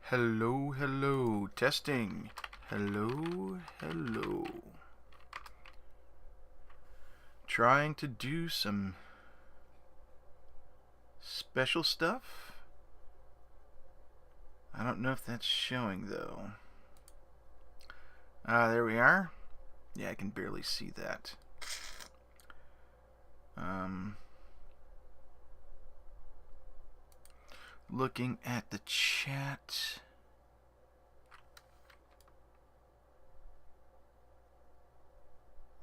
Hello, hello, testing. Hello, hello. Trying to do some special stuff. I don't know if that's showing though. There we are. Yeah, I can barely see that. Looking at the chat.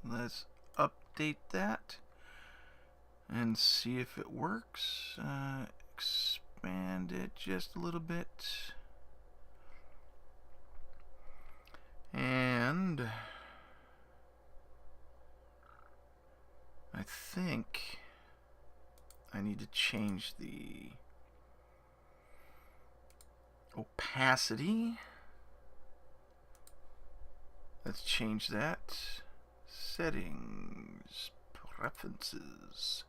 Let's update that and see if it works. Expand it just a little bit. And I think I need to change the opacity. Let's change that. Settings, preferences,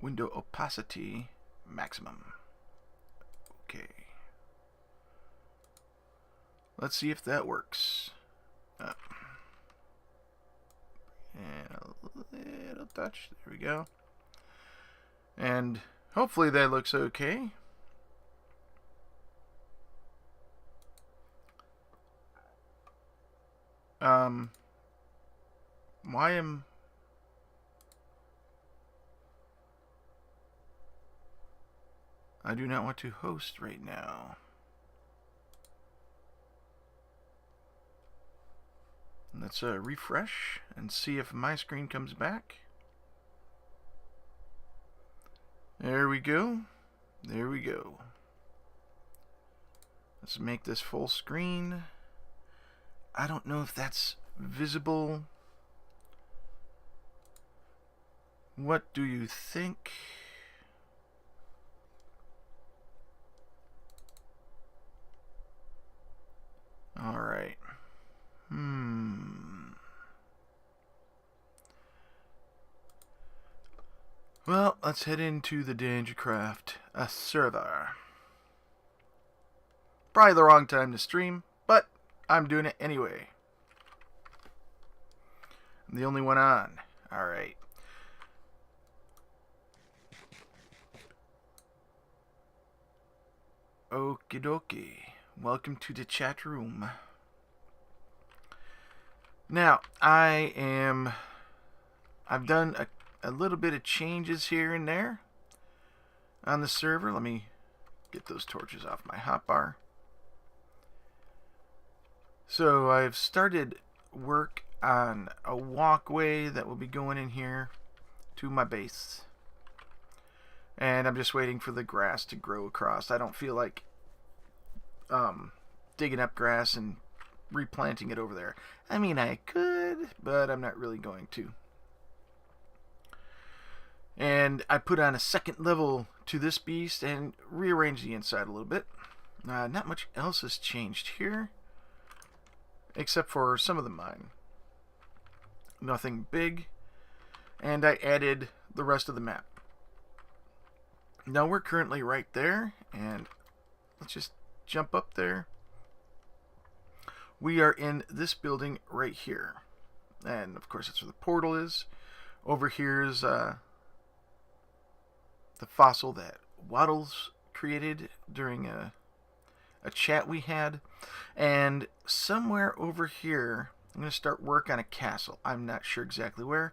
window opacity, maximum. Okay. Let's see if that works. And a little touch. There we go. And hopefully that looks okay. I do not want to host right now. Let's refresh and see if my screen comes back. There we go. There we go. Let's make this full screen. I don't know if that's visible. What do you think? All right. Well, let's head into the DangerCraft server. Probably the wrong time to stream, but I'm doing it anyway. I'm the only one on. Alright. Okie dokie. Welcome to the chat room. Now, I've done a little bit of changes here and there on the server. Let me get those torches off my hotbar. So I've started work on a walkway that will be going in here to my base. And I'm just waiting for the grass to grow across. I don't feel like digging up grass and replanting it over there. I mean, I could, but I'm not really going to. And I put on a second level to this beast and rearranged the inside a little bit. Not much else has changed here, except for some of the mine. Nothing big. And I added the rest of the map. Now we're currently right there, and let's just jump up there. We are in this building right here. And of course that's where the portal is. Over here is the fossil that Waddles created during a chat we had. And somewhere over here, I'm going to start work on a castle. I'm not sure exactly where.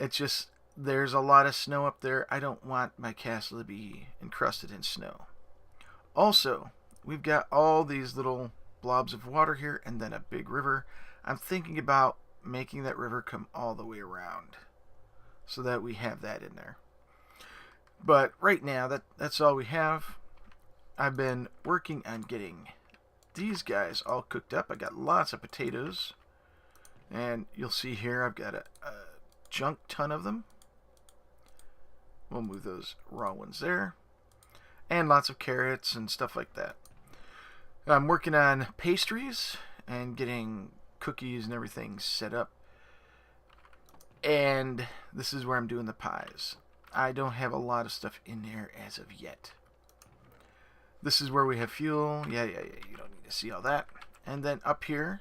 It's just, there's a lot of snow up there. I don't want my castle to be encrusted in snow. Also, we've got all these little blobs of water here and then a big river. I'm thinking about making that river come all the way around so that we have that in there. But right now, that's all we have. I've been working on getting these guys all cooked up. I got lots of potatoes. And you'll see here I've got a junk ton of them. We'll move those raw ones there. And lots of carrots and stuff like that. I'm working on pastries and getting cookies and everything set up. And this is where I'm doing the pies. I don't have a lot of stuff in there as of yet. This is where we have fuel. Yeah. You don't need to see all that. And then up here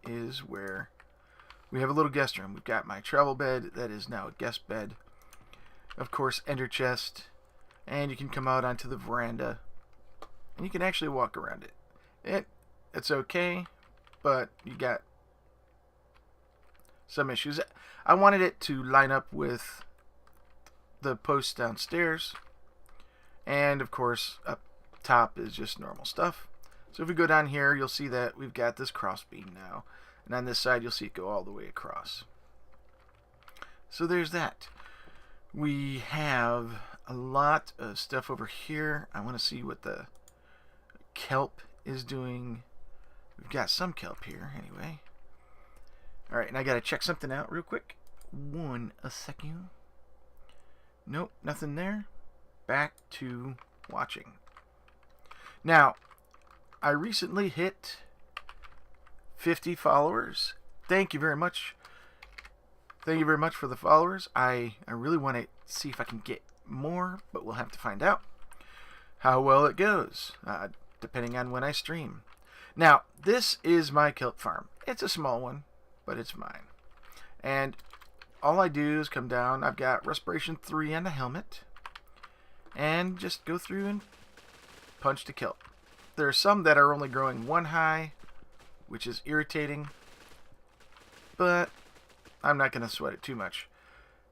is where we have a little guest room. We've got my travel bed that is now a guest bed. Of course, ender chest. And you can come out onto the veranda. And you can actually walk around it. It's okay, but you got some issues. I wanted it to line up with the posts downstairs. And of course, up top is just normal stuff. So if we go down here, you'll see that we've got this cross beam now. And on this side, you'll see it go all the way across. So there's that. We have a lot of stuff over here. I want to see what the kelp is doing. We've got some kelp here, anyway. Alright, and I got to check something out real quick. A second. Nope, nothing there. Back to watching. Now, I recently hit 50 followers. Thank you very much. Thank you very much for the followers. I really want to see if I can get more, but we'll have to find out how well it goes, depending on when I stream. Now, this is my kelp farm. It's a small one, but it's mine. And all I do is come down. I've got Respiration 3 and a helmet. And just go through and punch the kelp. There are some that are only growing one high, which is irritating. But I'm not going to sweat it too much.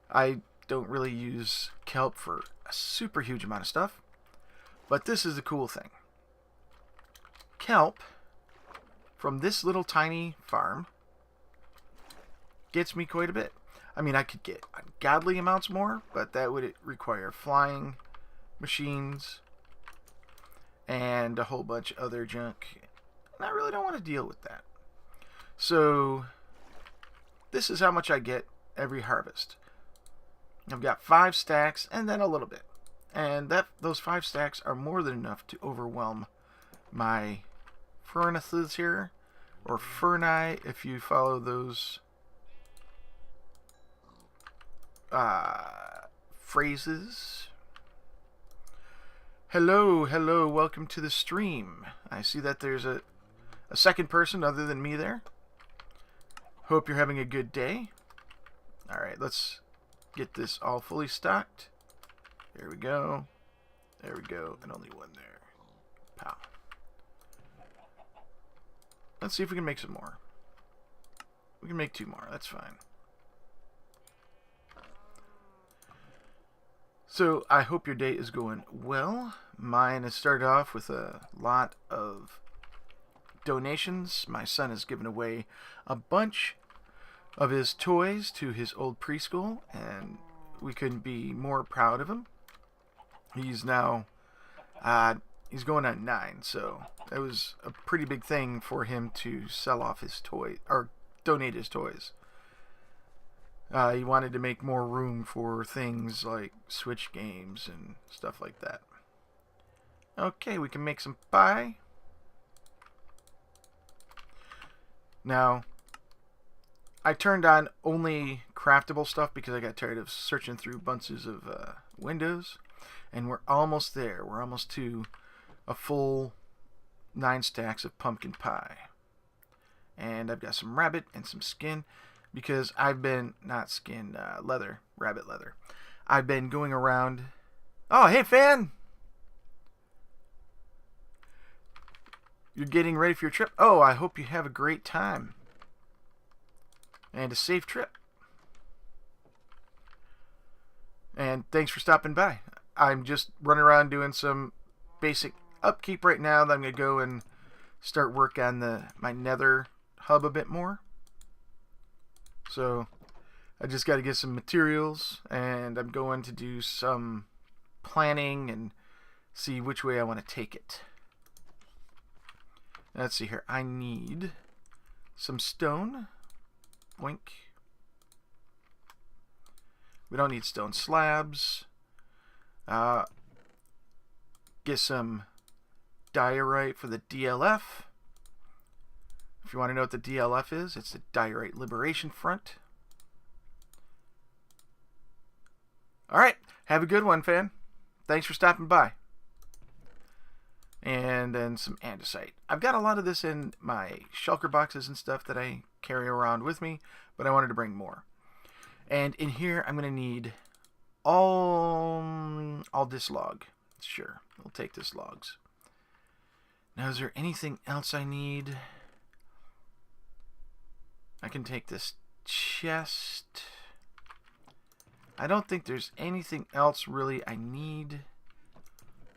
I don't really use kelp for a super huge amount of stuff. But this is the cool thing. Kelp from this little tiny farm gets me quite a bit. I mean, I could get ungodly amounts more, but that would require flying machines and a whole bunch of other junk. And I really don't want to deal with that. So this is how much I get every harvest. I've got 5 stacks and then a little bit. And those 5 stacks are more than enough to overwhelm my furnaces here, or furni if you follow those phrases. Hello, welcome to the stream. I see that there's a second person other than me there. Hope you're having a good day. Alright, let's get this all fully stocked. There we go. There we go. And only one there. Pow. Let's see if we can make some more. We can make 2 more. That's fine. So, I hope your day is going well. Mine has started off with a lot of donations. My son has given away a bunch of his toys to his old preschool, and we couldn't be more proud of him. He's now, he's going on 9, so it was a pretty big thing for him to sell off his toys, or donate his toys. He wanted to make more room for things like Switch games and stuff like that. Okay, we can make some pie. Now, I turned on only craftable stuff because I got tired of searching through bunches of windows. And we're almost there. We're almost to a full 9 stacks of pumpkin pie. And I've got some rabbit and some skin. Because I've been, not skin, leather, rabbit leather. I've been going around. Oh, hey, fan! You're getting ready for your trip? Oh, I hope you have a great time. And a safe trip. And thanks for stopping by. I'm just running around doing some basic upkeep right now. Then I'm going to go and start work on my nether hub a bit more. So I just got to get some materials, and I'm going to do some planning and see which way I want to take it. Let's see here. I need some stone. Boink. We don't need stone slabs. Get some diorite for the DLF. If you want to know what the DLF is, it's the Diorite Liberation Front. Alright, have a good one, fan. Thanks for stopping by. and then some andesite. I've got a lot of this in my shulker boxes and stuff that I carry around with me, but I wanted to bring more. And in here, I'm going to need all this log. Sure, we'll take this logs. Now, is there anything else I need? I can take this chest. I don't think there's anything else really I need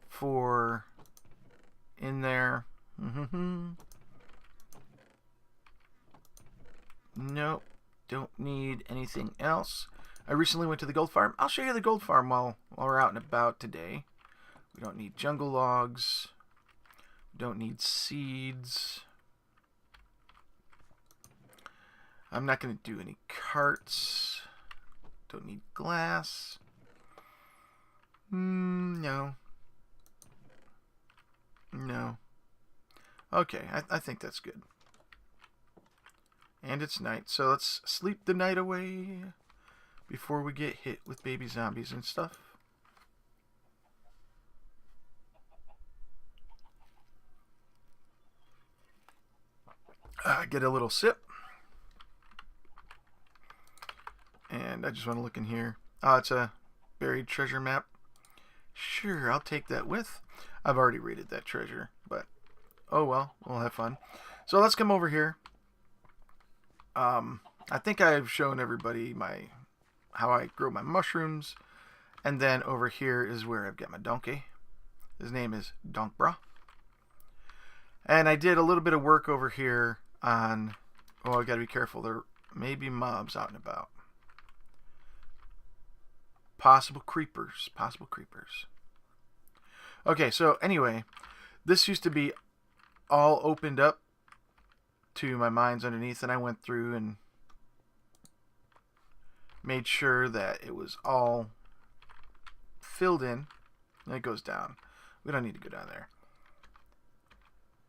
for in there. Nope, don't need anything else. I recently went to the gold farm. I'll show you the gold farm while we're out and about today. We don't need jungle logs. Don't need seeds. I'm not going to do any carts. Don't need glass. No. No. Okay, I think that's good. And it's night, so let's sleep the night away before we get hit with baby zombies and stuff. Get a little sip. And I just want to look in here. Oh, it's a buried treasure map. Sure, I'll take that with. I've already raided that treasure, but oh well, we'll have fun. So let's come over here. I think I've shown everybody how I grow my mushrooms. And then over here is where I've got my donkey. His name is Donkbra. And I did a little bit of work over here on... Oh, I've got to be careful. There may be mobs out and about. Possible creepers. Possible creepers. Okay, so anyway, this used to be all opened up to my mines underneath, and I went through and made sure that it was all filled in. And it goes down. We don't need to go down there.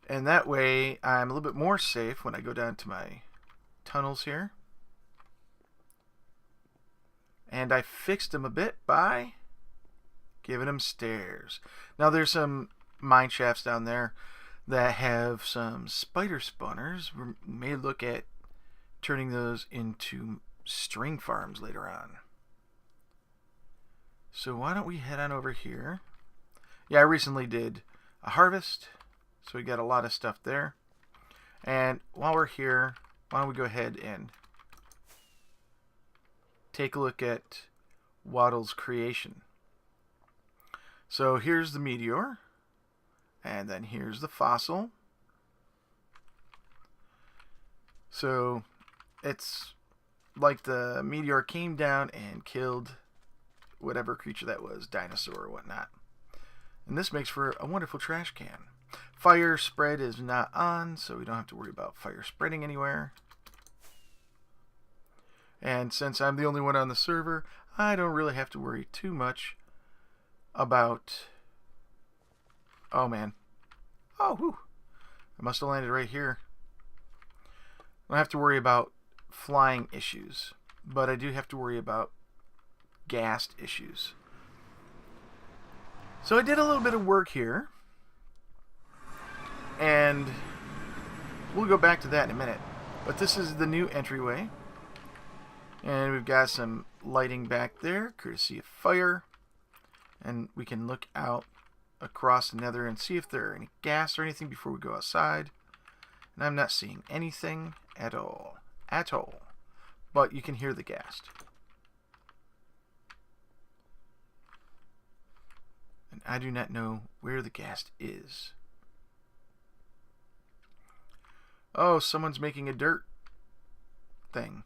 And that way, I'm a little bit more safe when I go down to my tunnels here. And I fixed them a bit by giving them stairs. Now there's some mine shafts down there that have some spider spawners. We may look at turning those into string farms later on. So why don't we head on over here? Yeah, I recently did a harvest, so we got a lot of stuff there. And while we're here, why don't we go ahead and take a look at Waddle's creation. So here's the meteor, and then here's the fossil. So it's like the meteor came down and killed whatever creature that was, dinosaur or whatnot. And this makes for a wonderful trash can. Fire spread is not on, so we don't have to worry about fire spreading anywhere. And since I'm the only one on the server, I don't really have to worry too much about... Oh, man. Oh, whew. I must have landed right here. I don't have to worry about flying issues, but I do have to worry about ghast issues. So I did a little bit of work here, and we'll go back to that in a minute. But this is the new entryway. And we've got some lighting back there, courtesy of fire. And we can look out across the nether and see if there are any gas or anything before we go outside. And I'm not seeing anything at all. At all. But you can hear the ghast. And I do not know where the ghast is. Oh, someone's making a dirt thing.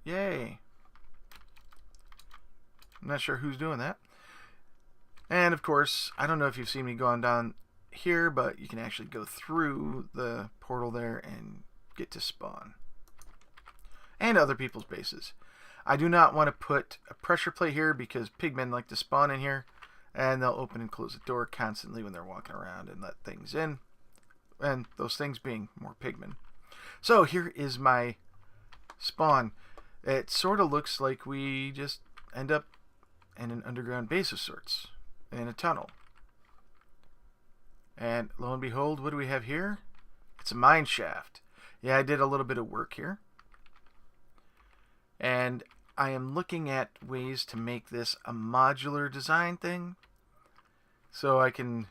Yay. I'm not sure who's doing that. And of course, I don't know if you've seen me going down here, but you can actually go through the portal there and get to spawn. And other people's bases. I do not want to put a pressure plate here because pigmen like to spawn in here, and they'll open and close the door constantly when they're walking around and let things in. And those things being more pigmen. So here is my spawn. It sort of looks like we just end up in an underground base of sorts, in a tunnel. And lo and behold, what do we have here? It's a mine shaft. Yeah, I did a little bit of work here. And I am looking at ways to make this a modular design thing, so I can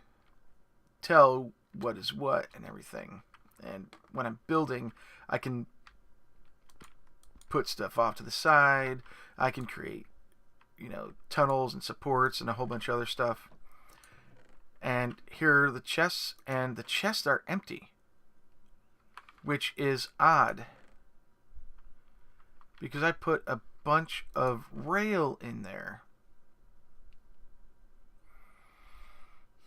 tell what is what and everything. And when I'm building, I can put stuff off to the side. I can create, tunnels and supports and a whole bunch of other stuff. And here are the chests, and the chests are empty, which is odd, because I put a bunch of rail in there.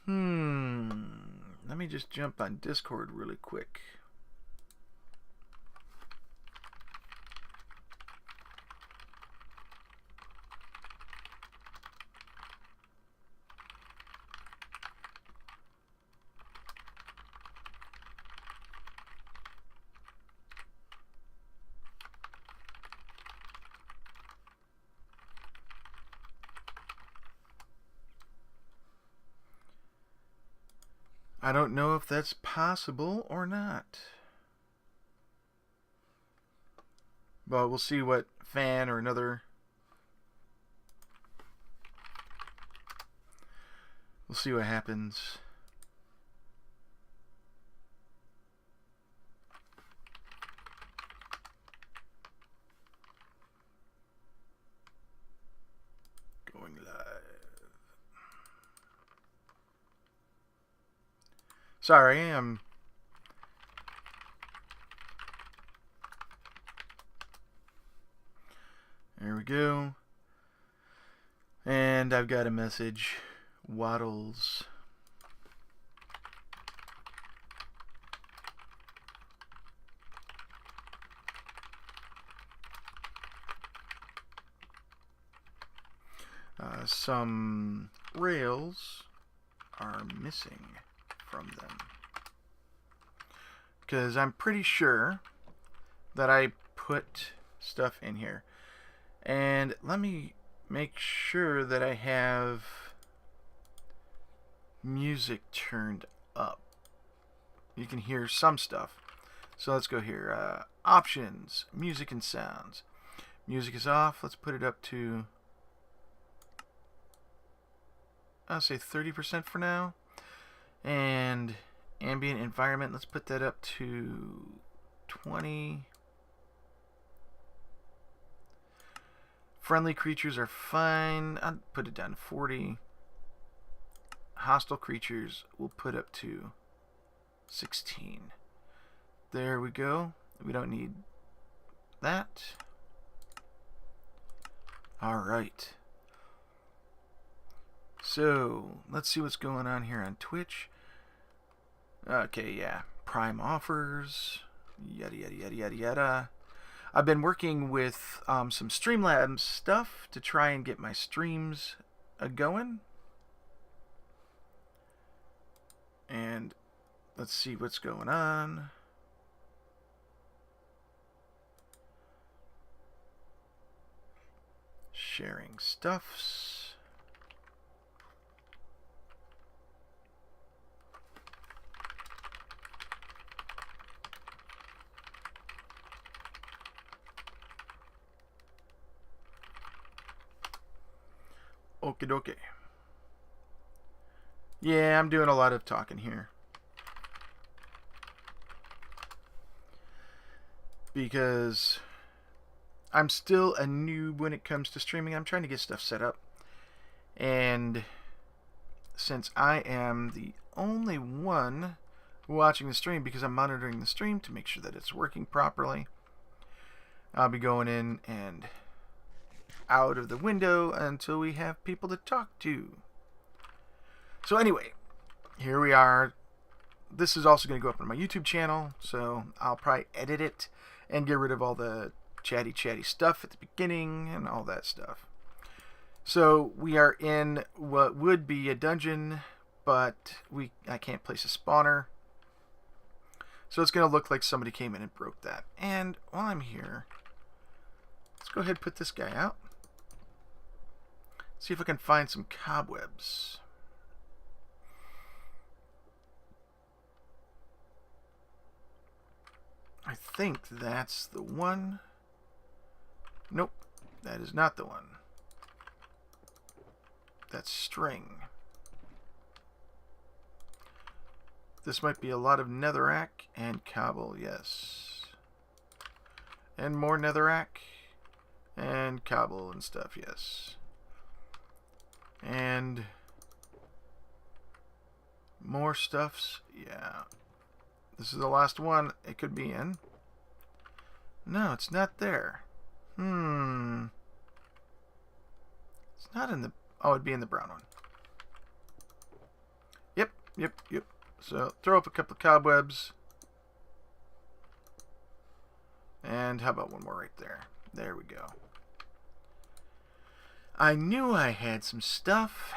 Let me just jump on Discord really quick. I don't know if that's possible or not. But we'll see what fan or another... We'll see what happens. Going live. Sorry, I'm... There we go. And I've got a message. Waddles. Some rails are missing from them, because I'm pretty sure that I put stuff in here. And let me make sure that I have music turned up. You can hear some stuff. So let's go here. Options, music and sounds. Music is off. Let's put it up to, I'll say 30% for now. And ambient environment, let's put that up to 20. Friendly creatures are fine. I'll put it down to 40. Hostile creatures we'll put up to 16. There we go. We don't need that. Alright. So, let's see what's going on here on Twitch. Okay, yeah. Prime offers. Yada, yada, yada, yada, yada. I've been working with some Streamlabs stuff to try and get my streams going. And let's see what's going on. Sharing stuffs. Okie dokie. Yeah, I'm doing a lot of talking here, because I'm still a noob when it comes to streaming. I'm trying to get stuff set up. And since I am the only one watching the stream, because I'm monitoring the stream to make sure that it's working properly, I'll be going in and out of the window until we have people to talk to. So anyway, here we are. This is also going to go up on my YouTube channel, so I'll probably edit it and get rid of all the chatty stuff at the beginning and all that stuff. So we are in what would be a dungeon, but I can't place a spawner. So it's going to look like somebody came in and broke that. And while I'm here, let's go ahead and put this guy out. See if I can find some cobwebs. I think that's the one. Nope, that is not the one. That's string. This might be a lot of netherrack and cobble, yes. And more netherrack and cobble and stuff, yes. And more stuffs, yeah. This is the last one it could be in. No, it's not there. It's not in the... Oh, it'd be in the brown one. Yep. So, throw up a couple of cobwebs. And how about one more right there? There we go. I knew I had some stuff.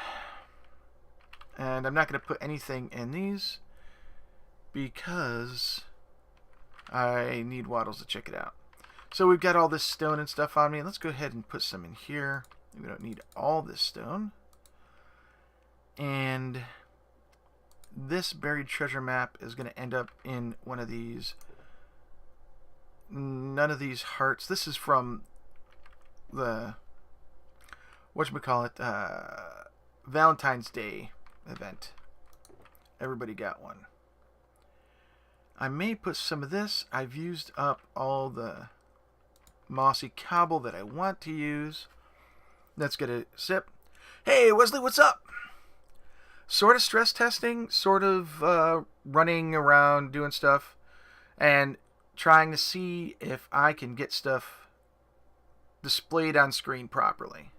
And I'm not going to put anything in these because I need Waddles to check it out. So we've got all this stone and stuff on me. Let's go ahead and put some in here. We don't need all this stone. And this buried treasure map is going to end up in one of these. None of these hearts. This is from the whatchamacallit, Valentine's Day event. Everybody got one. I may put some of this. I've used up all the mossy cobble that I want to use. Let's get a sip. Hey, Wesley, what's up? Sort of stress testing, sort of running around doing stuff, and trying to see if I can get stuff displayed on screen properly.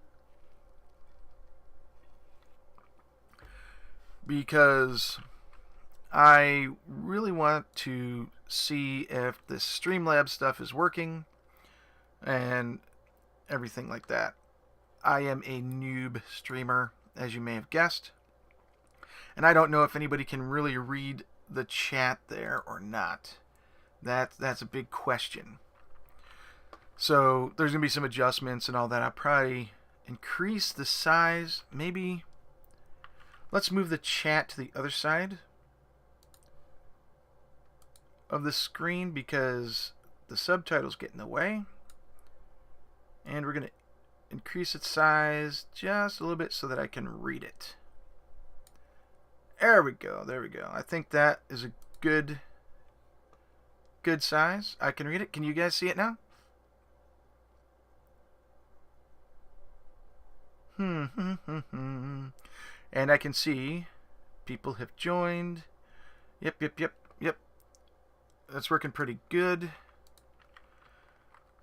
Because I really want to see if the Streamlabs stuff is working and everything like that. I am a noob streamer, as you may have guessed, and I don't know if anybody can really read the chat there or not. That's a big question. So there's going to be some adjustments and all that. I'll probably increase the size. Maybe let's move the chat to the other side of the screen because the subtitles get in the way. And we're going to increase its size just a little bit so that I can read it. There we go. I think that is a good size. I can read it. Can you guys see it now? And I can see people have joined. Yep. That's working pretty good.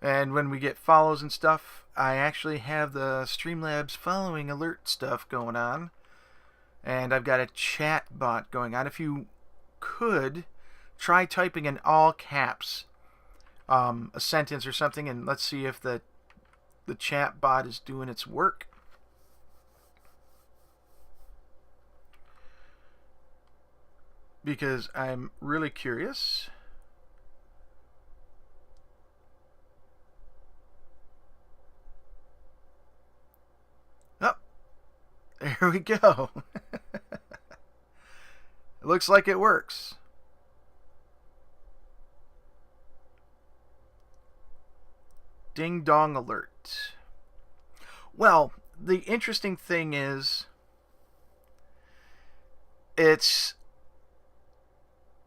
And when we get follows and stuff, I actually have the Streamlabs following alert stuff going on. And I've got a chat bot going on. If you could, try typing in all caps a sentence or something, and let's see if the chat bot is doing its work. Because I'm really curious. Oh, there we go. It looks like it works. Ding dong alert. Well, the interesting thing is it's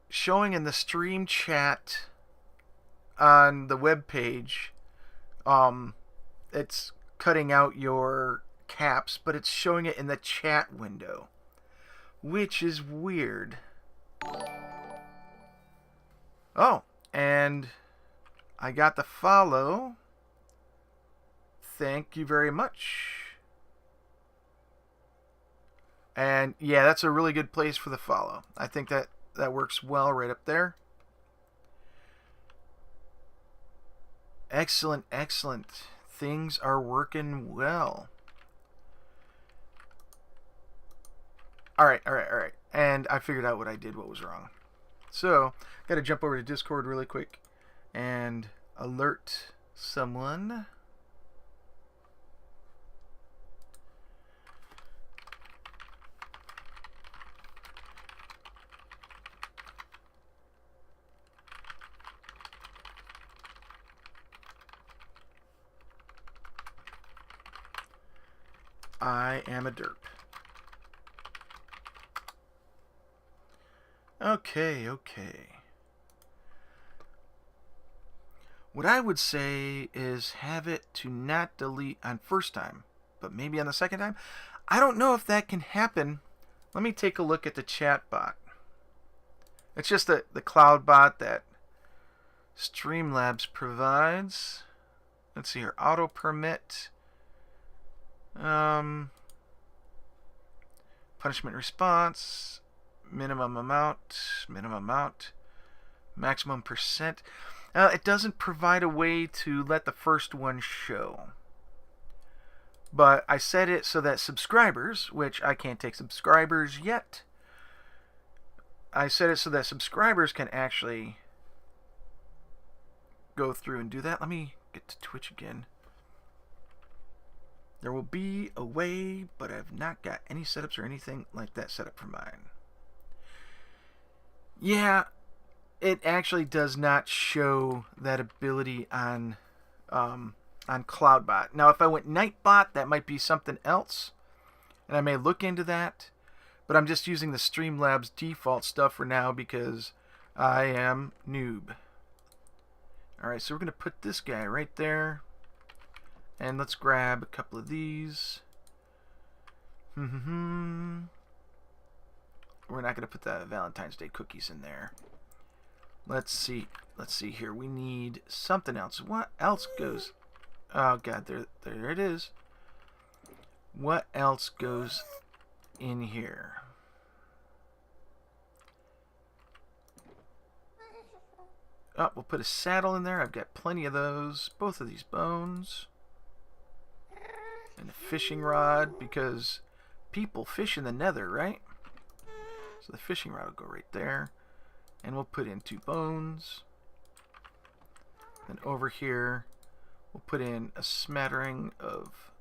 showing in the stream chat on the web page. It's cutting out your caps, but it's showing it in the chat window, which is weird. Oh, and I got the follow. Thank you very much. And yeah, that's a really good place for the follow. I think that works well right up there. Excellent. Things are working well. Alright. And I figured out what I did, what was wrong. So, got to jump over to Discord really quick and alert someone. I am a derp. Okay. What I would say is have it to not delete on first time, but maybe on the second time. I don't know if that can happen. Let me take a look at the chat bot. It's just the cloud bot that Streamlabs provides. Let's see here. Auto permit. Punishment response. Minimum amount. Maximum percent. It doesn't provide a way to let the first one show. But I set it so that subscribers, which I can't take subscribers yet, I set it so that subscribers can actually go through and do that. Let me get to Twitch again. There will be a way, but I've not got any setups or anything like that set up for mine. Yeah, it actually does not show that ability on CloudBot. Now, if I went Nightbot, that might be something else, and I may look into that. But I'm just using the Streamlabs default stuff for now because I am noob. Alright, so we're going to put this guy right there. And let's grab a couple of these. We're not going to put the Valentine's Day cookies in there. Let's see here. We need something else. What else goes? Oh god, there it is. What else goes in here? Oh, we'll put a saddle in there. I've got plenty of those. Both of these bones. And a fishing rod, because people fish in the nether, right? So the fishing rod will go right there. And we'll put in 2 bones. And over here, we'll put in a smattering of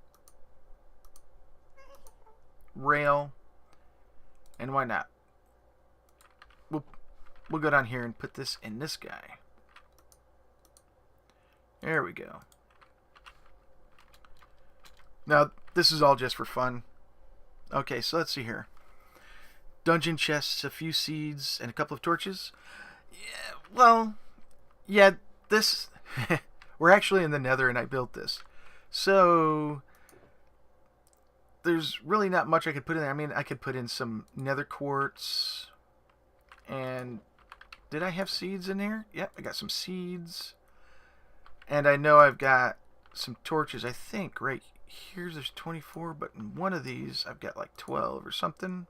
rail. And why not? We'll go down here and put this in this guy. There we go. Now, this is all just for fun. Okay, so let's see here. Dungeon chests, a few seeds, and a couple of torches. Yeah, well, yeah, this... we're actually in the nether and I built this. So, there's really not much I could put in there. I mean, I could put in some nether quartz. And did I have seeds in there? Yep, I got some seeds. And I know I've got some torches. I think right here there's 24, but in one of these I've got like 12 or something.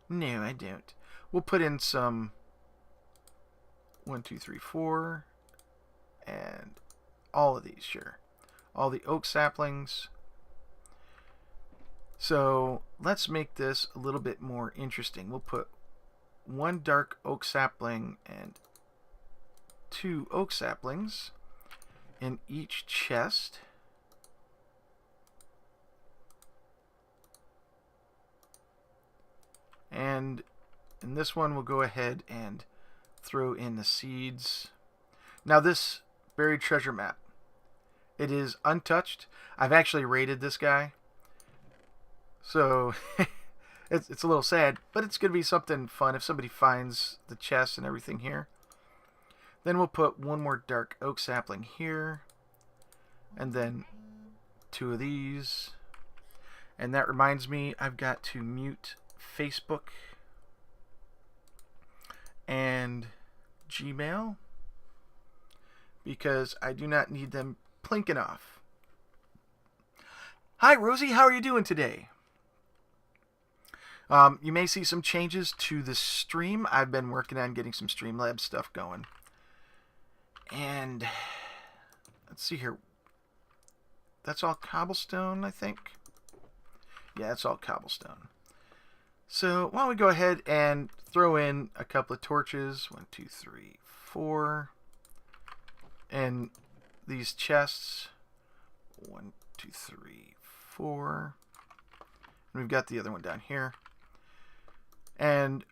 No, I don't. We'll put in some 1, 2, 3, 4, and all of these, sure. All the oak saplings. So let's make this a little bit more interesting. We'll put 1 dark oak sapling and 2 oak saplings in each chest. And in this one, we'll go ahead and throw in the seeds. Now this buried treasure map, it is untouched. I've actually raided this guy. So it's a little sad, but it's going to be something fun if somebody finds the chest and everything here. Then we'll put 1 more dark oak sapling here. And then 2 of these. And that reminds me, I've got to mute Facebook and Gmail because I do not need them plinking off. Hi Rosie, how are you doing today? You may see some changes to the stream. I've been working on getting some Streamlabs stuff going. And let's see here. That's all cobblestone, I think. Yeah, it's all cobblestone. So why don't we go ahead and throw in a couple of torches. 1, 2, 3, 4. And these chests. 1, 2, 3, 4. And we've got the other one down here. And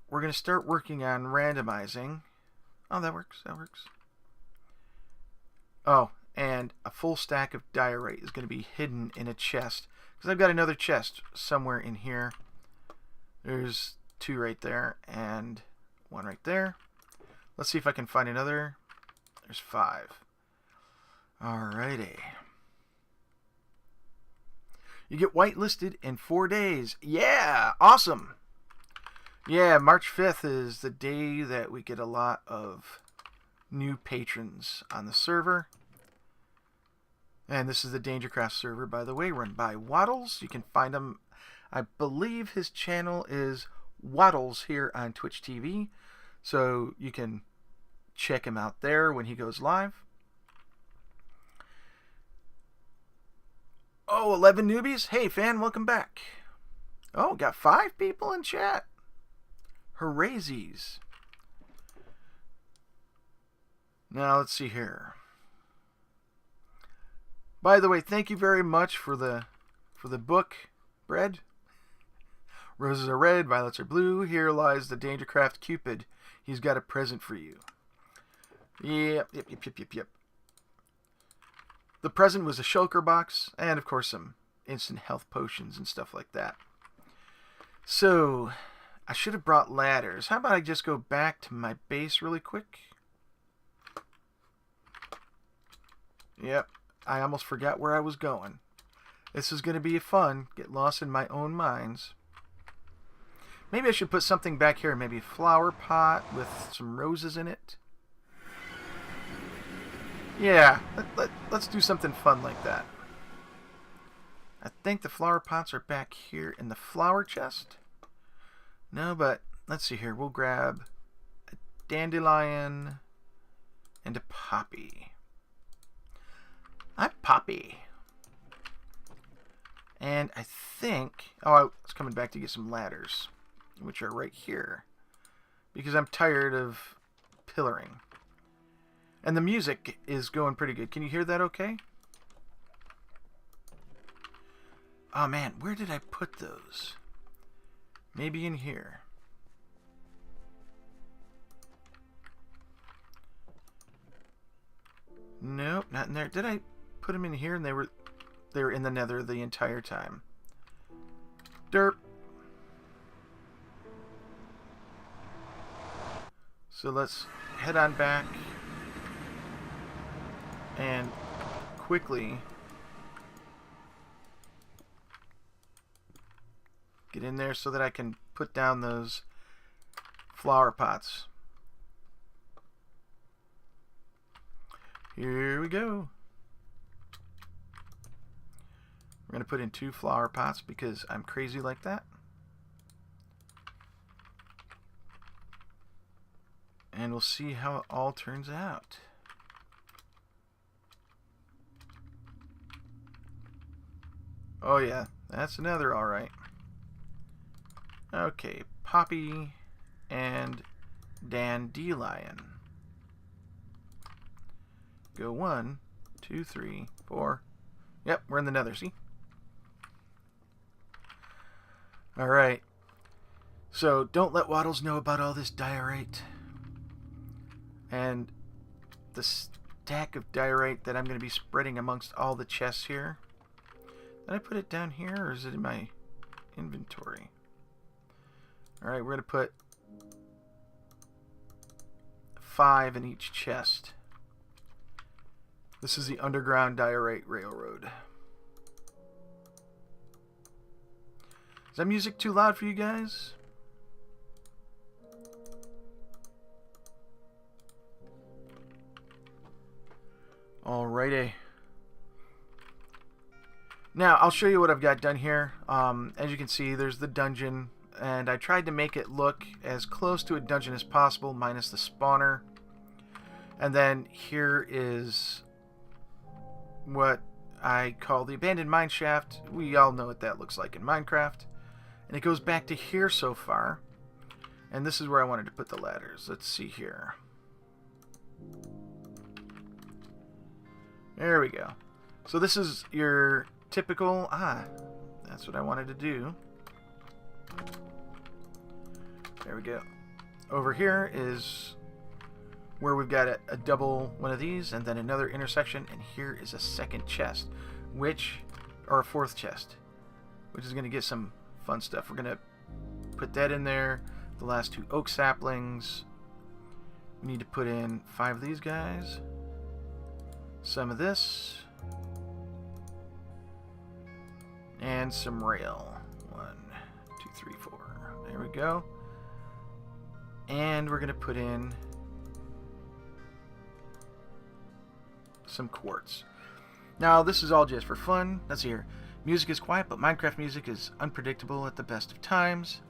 we're going to start working on randomizing. Oh, that works. That works. Oh, and a full stack of diorite is going to be hidden in a chest. Because I've got another chest somewhere in here. There's 2 right there and 1 right there. Let's see if I can find another. There's 5. Alrighty. You get whitelisted in 4 days. Yeah, awesome. Yeah, March 5th is the day that we get a lot of new patrons on the server. And this is the DangerCraft server, by the way, run by Waddles. You can find him, I believe his channel is Waddles here on Twitch TV. So you can check him out there when he goes live. Oh, 11 newbies? Hey, fan, welcome back. Oh, got 5 people in chat. Hoorazies. Now, let's see here. By the way, thank you very much for the book, Bread. Roses are red, violets are blue. Here lies the DangerCraft Cupid. He's got a present for you. Yep. The present was a shulker box, and of course some instant health potions and stuff like that. So, I should have brought ladders. How about I just go back to my base really quick? Yep, I almost forgot where I was going. This is going to be fun. Get lost in my own minds. Maybe I should put something back here. Maybe a flower pot with some roses in it. Yeah, let's do something fun like that. I think the flower pots are back here in the flower chest. No, but let's see here. We'll grab a dandelion and a poppy. I'm Poppy. And I think... Oh, I was coming back to get some ladders, which are right here. Because I'm tired of pillaring. And the music is going pretty good. Can you hear that okay? Oh man, where did I put those? Maybe in here. Nope, not in there. Did I put them in here and they were in the nether the entire time? Derp. So let's head on back and quickly get in there so that I can put down those flower pots. Here we go. We're going to put in 2 flower pots because I'm crazy like that. And we'll see how it all turns out. Oh yeah, that's another alright. Okay, poppy and dandelion. Go 1, 2, 3, 4. Yep, we're in the nether, see? Alright. So, don't let Waddles know about all this diorite. And the stack of diorite that I'm going to be spreading amongst all the chests here. Did I put it down here, or is it in my inventory? Alright, we're going to put 5 in each chest. This is the underground diorite railroad. Is that music too loud for you guys? Alrighty. Now, I'll show you what I've got done here. As you can see, there's the dungeon, and I tried to make it look as close to a dungeon as possible, minus the spawner. And then here is what I call the abandoned mine shaft. We all know what that looks like in Minecraft. And it goes back to here so far. And this is where I wanted to put the ladders. Let's see here. There we go. So this is your typical... that's what I wanted to do. There we go. Over here is where we've got a double one of these and then another intersection, and here is a second chest, or a fourth chest, which is going to get some fun stuff. We're going to put that in there. The last 2 oak saplings. We need to put in 5 of these guys. Some of this. And some rail. 1, 2, 3, 4. There we go. And we're going to put in some quartz. Now, this is all just for fun. Let's see here. Music is quiet, but Minecraft music is unpredictable at the best of times,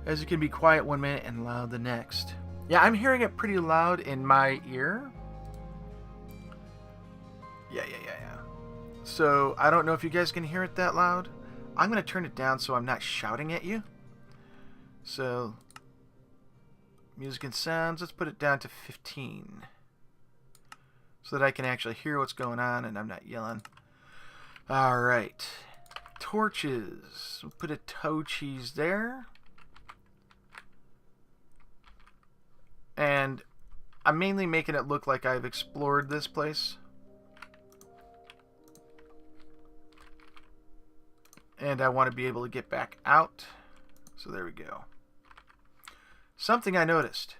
as it can be quiet one minute and loud the next. Yeah, I'm hearing it pretty loud in my ear. Yeah. So, I don't know if you guys can hear it that loud. I'm going to turn it down so I'm not shouting at you. So, music and sounds, let's put it down to 15. So that I can actually hear what's going on and I'm not yelling. Alright. Torches. We'll put a toe cheese there. And I'm mainly making it look like I've explored this place. And I want to be able to get back out. So there we go. Something I noticed.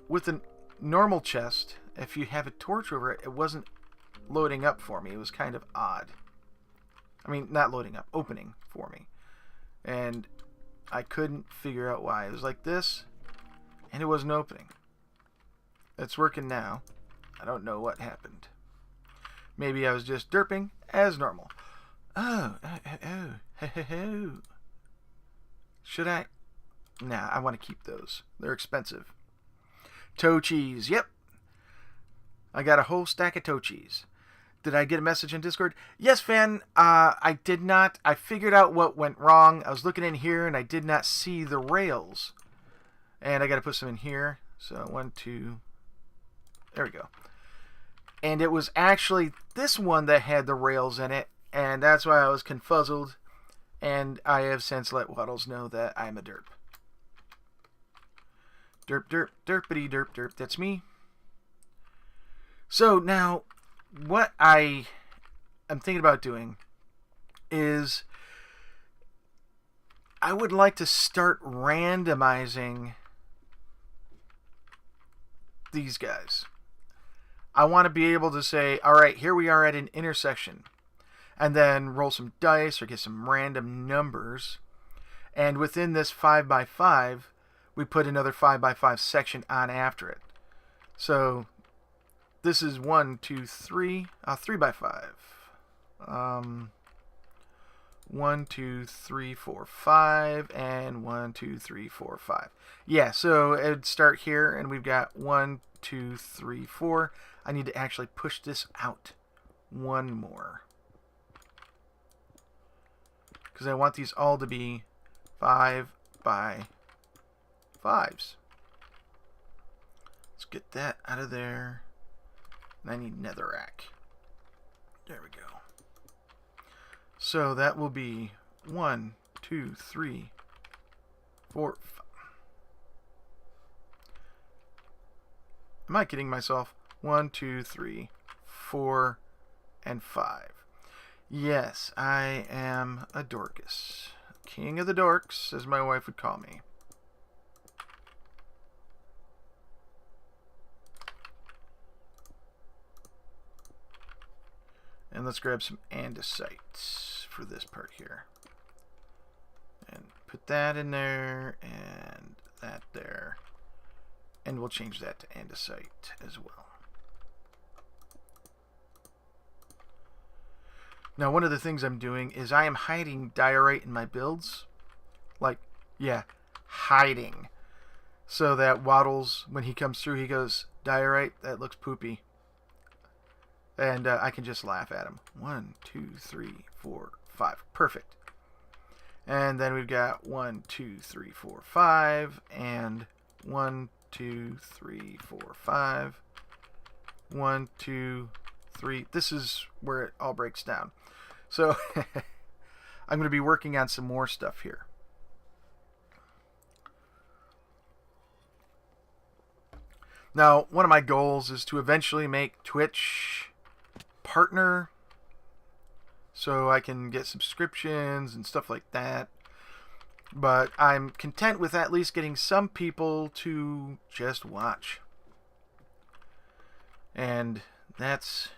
With a normal chest, if you have a torch over it, it wasn't loading up for me. It was kind of odd. I mean, not loading up, opening for me. And I couldn't figure out why. It was like this, and it wasn't opening. It's working now. I don't know what happened. Maybe I was just derping as normal. Oh. Should I? Nah, I want to keep those. They're expensive. Toe cheese, yep. I got a whole stack of toe cheese. Did I get a message in Discord? Yes, fan. I did not. I figured out what went wrong. I was looking in here and I did not see the rails. And I got to put some in here. So 1, 2. There we go. And it was actually this one that had the rails in it. And that's why I was confuzzled. And I have since let Waddles know that I'm a derp. Derp, derp, derpity, derp, derp. That's me. So now, what I am thinking about doing is I would like to start randomizing these guys. I want to be able to say, all right, here we are at an intersection. And then roll some dice or get some random numbers. And within this 5x5, we put another 5x5 section on after it. So this is 1, 2, 3, 3x5. 1, 2, 3, 4, 5, and 1, 2, 3, 4, 5. Yeah, so it'd start here, and we've got 1, 2, 3, 4. I need to actually push this out one more, because I want these all to be 5x5s. Let's get that out of there. And I need netherrack. There we go. So that will be 1, 2, 3, 4, 5. Am I kidding myself? 1, 2, 3, 4, and 5. Yes, I am a Dorcas. King of the dorks, as my wife would call me. And let's grab some andesite for this part here. And put that in there, and that there. And we'll change that to andesite as well. Now, one of the things I'm doing is I am hiding diorite in my builds. Like, yeah, hiding. So that Waddles, when he comes through, he goes, diorite, that looks poopy. And I can just laugh at him. 1, 2, 3, 4, 5. Perfect. And then we've got 1, 2, 3, 4, 5. And 1, 2, 3, 4, 5. 1, 2, 3. This is where it all breaks down. So I'm going to be working on some more stuff here. Now, one of my goals is to eventually make Twitch partner so I can get subscriptions and stuff like that. But I'm content with at least getting some people to just watch. And that's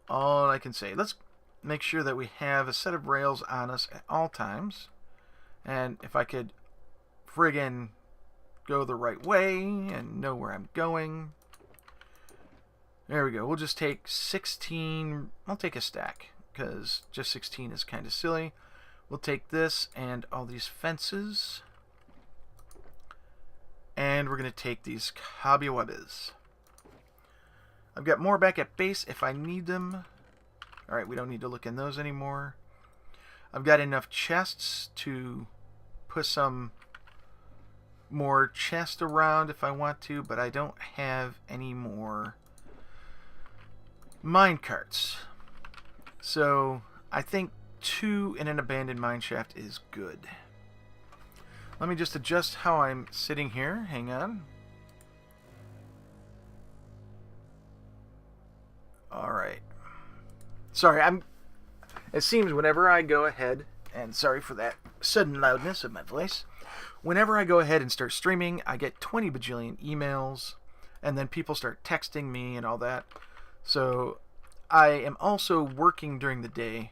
all I can say. Let's make sure that we have a set of rails on us at all times. And if I could friggin' go the right way and know where I'm going. There we go. We'll just take 16. I'll take a stack because just 16 is kind of silly. We'll take this and all these fences. And we're going to take these cobwebbes. I've got more back at base if I need them. Alright, we don't need to look in those anymore. I've got enough chests to put some more chests around if I want to, but I don't have any more mine carts. So I think 2 in an abandoned mine shaft is good. Let me just adjust how I'm sitting here. Hang on. Alright. Sorry, it seems whenever I go ahead, and sorry for that sudden loudness of my voice, whenever I go ahead and start streaming, I get 20 bajillion emails, and then people start texting me and all that. So I am also working during the day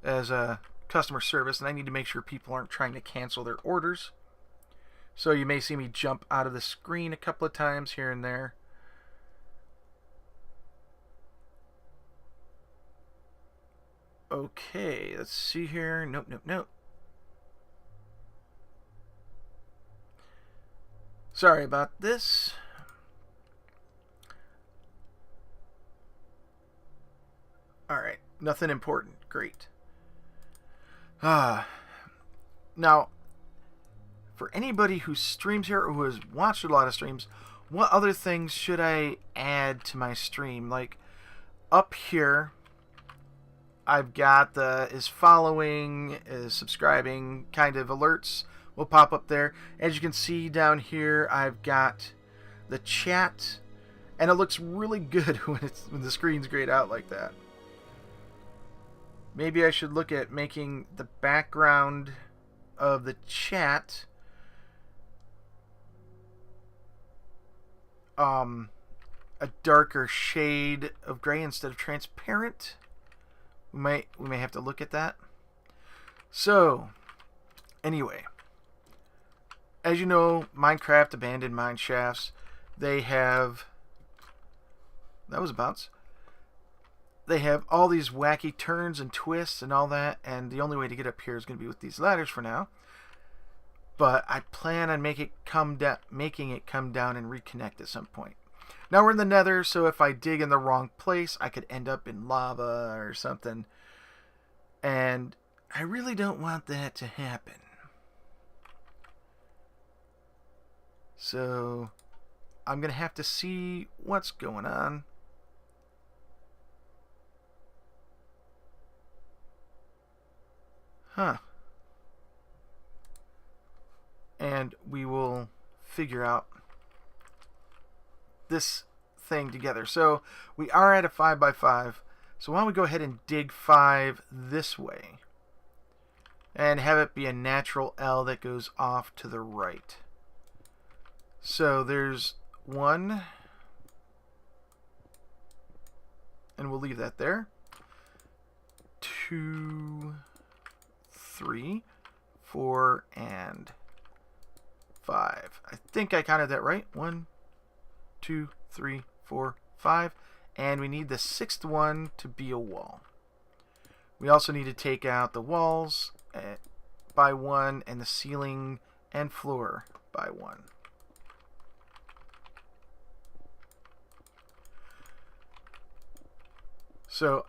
as a customer service, and I need to make sure people aren't trying to cancel their orders. So you may see me jump out of the screen a couple of times here and there. Okay, let's see here. Nope, nope, nope. Sorry about this. Alright, nothing important. Great. Now, for anybody who streams here or who has watched a lot of streams, what other things should I add to my stream? Like, up here, I've got the is following, is subscribing kind of alerts will pop up there. As you can see down here, I've got the chat, and it looks really good when the screen's grayed out like that. Maybe I should look at making the background of the chat a darker shade of gray instead of transparent. We may have to look at that. So, anyway, as you know, Minecraft abandoned mine shafts, they have, that was a bounce. They have all these wacky turns and twists and all that, and the only way to get up here is going to be with these ladders for now. But I plan on making it come down and reconnect at some point. Now we're in the Nether, so if I dig in the wrong place, I could end up in lava or something. And I really don't want that to happen. So I'm going to have to see what's going on. Huh. And we will figure out this thing together. So we are at a 5x5. So why don't we go ahead and dig 5 this way and have it be a natural L that goes off to the right. So there's 1, and we'll leave that there. 2, 3, 4, and 5. I think I counted that right. 1, 2, 3, 4, 5. And we need the 6th one to be a wall. We also need to take out the walls by 1 and the ceiling and floor by 1. So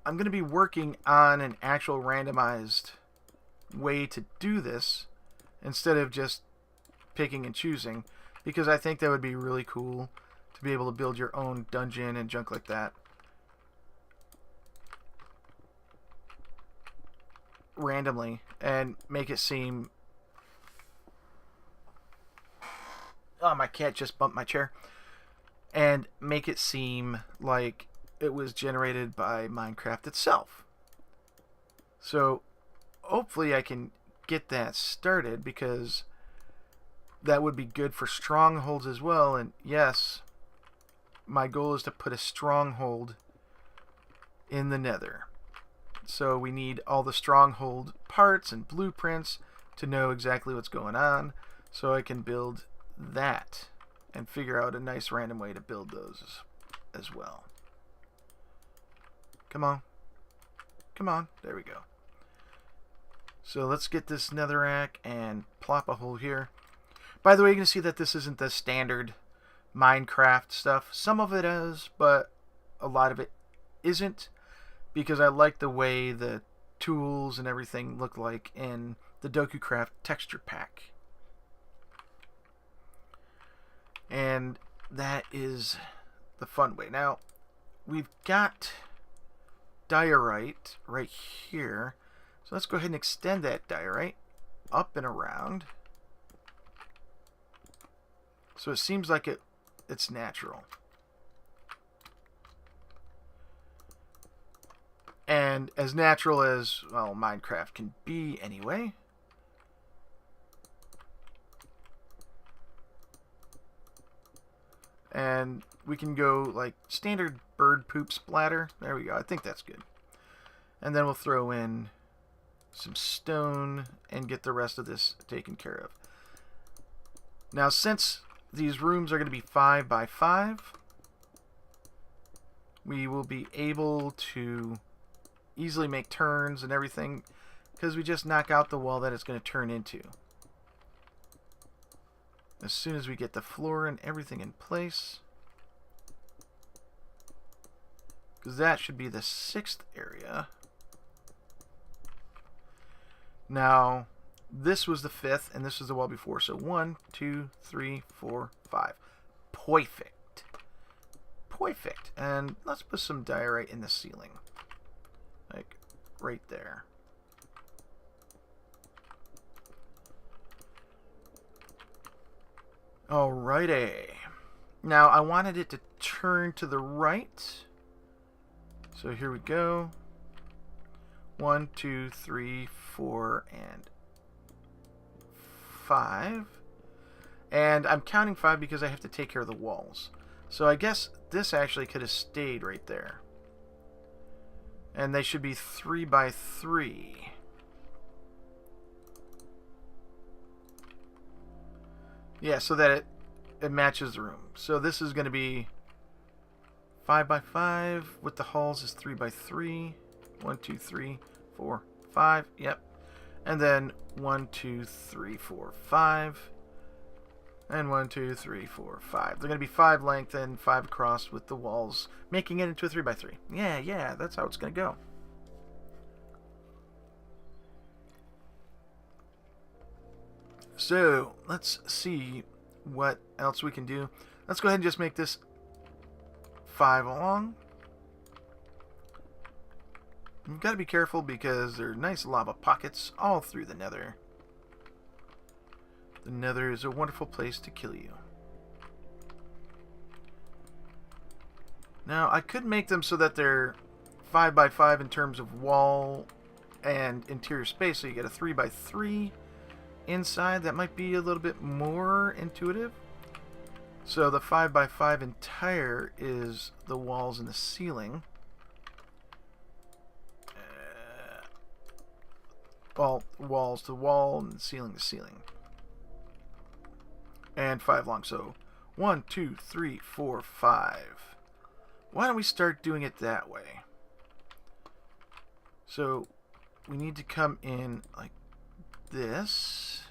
I'm going to be working on an actual randomized way to do this instead of just picking and choosing, because I think that would be really cool to be able to build your own dungeon and junk like that randomly and make it seem... Oh, my cat just bumped my chair. and make it seem like it was generated by Minecraft itself. So hopefully I can get that started, because that would be good for strongholds as well. And yes, my goal is to put a stronghold in the Nether. So we need all the stronghold parts and blueprints to know exactly what's going on, so I can build that and figure out a nice random way to build those as well. Come on. Come on. There we go. So let's get this netherrack and plop a hole here. By the way, you can see that this isn't the standard Minecraft stuff. Some of it is, but a lot of it isn't, because I like the way the tools and everything look like in the DangerCraft texture pack. And that is the fun way. Now, we've got diorite right here. So let's go ahead and extend that diorite up and around. So it seems like it's natural. And as natural as, well, Minecraft can be anyway. And we can go like standard bird poop splatter. There we go. I think that's good. And then we'll throw in some stone and get the rest of this taken care of. Now, since these rooms are going to be 5 by 5, we will be able to easily make turns and everything, because we just knock out the wall that it's going to turn into. As soon as we get the floor and everything in place, because that should be the 6th area. Now, this was the 5th, and this was the wall before. So 1, 2, 3, 4, 5. Perfect. Perfect. And let's put some diorite in the ceiling. Like, right there. Alrighty. Now, I wanted it to turn to the right. So here we go. 1, 2, 3, 4, and 5. And I'm counting 5 because I have to take care of the walls. So I guess this actually could have stayed right there. And they should be 3 by 3. Yeah, so that it matches the room. So this is going to be 5 by 5 with the halls is 3 by 3. 1, 2, 3, 4, 5. Yep. And then 1, 2, 3, 4, 5. And 1, 2, 3, 4, 5. They're going to be 5 length and 5 across with the walls, making it into a 3 by 3. Yeah, that's how it's going to go. So, let's see what else we can do. Let's go ahead and just make this 5 long. You've got to be careful because there are nice lava pockets all through the Nether. The Nether is a wonderful place to kill you. Now, I could make them so that they're 5 by 5 in terms of wall and interior space, so you get a 3 by 3 inside. That might be a little bit more intuitive. So the 5 by 5 entire is the walls and the ceiling. Well, walls to wall and ceiling to ceiling. And 5 long. So 1, 2, 3, 4, 5. Why don't we start doing it that way? So we need to come in like this.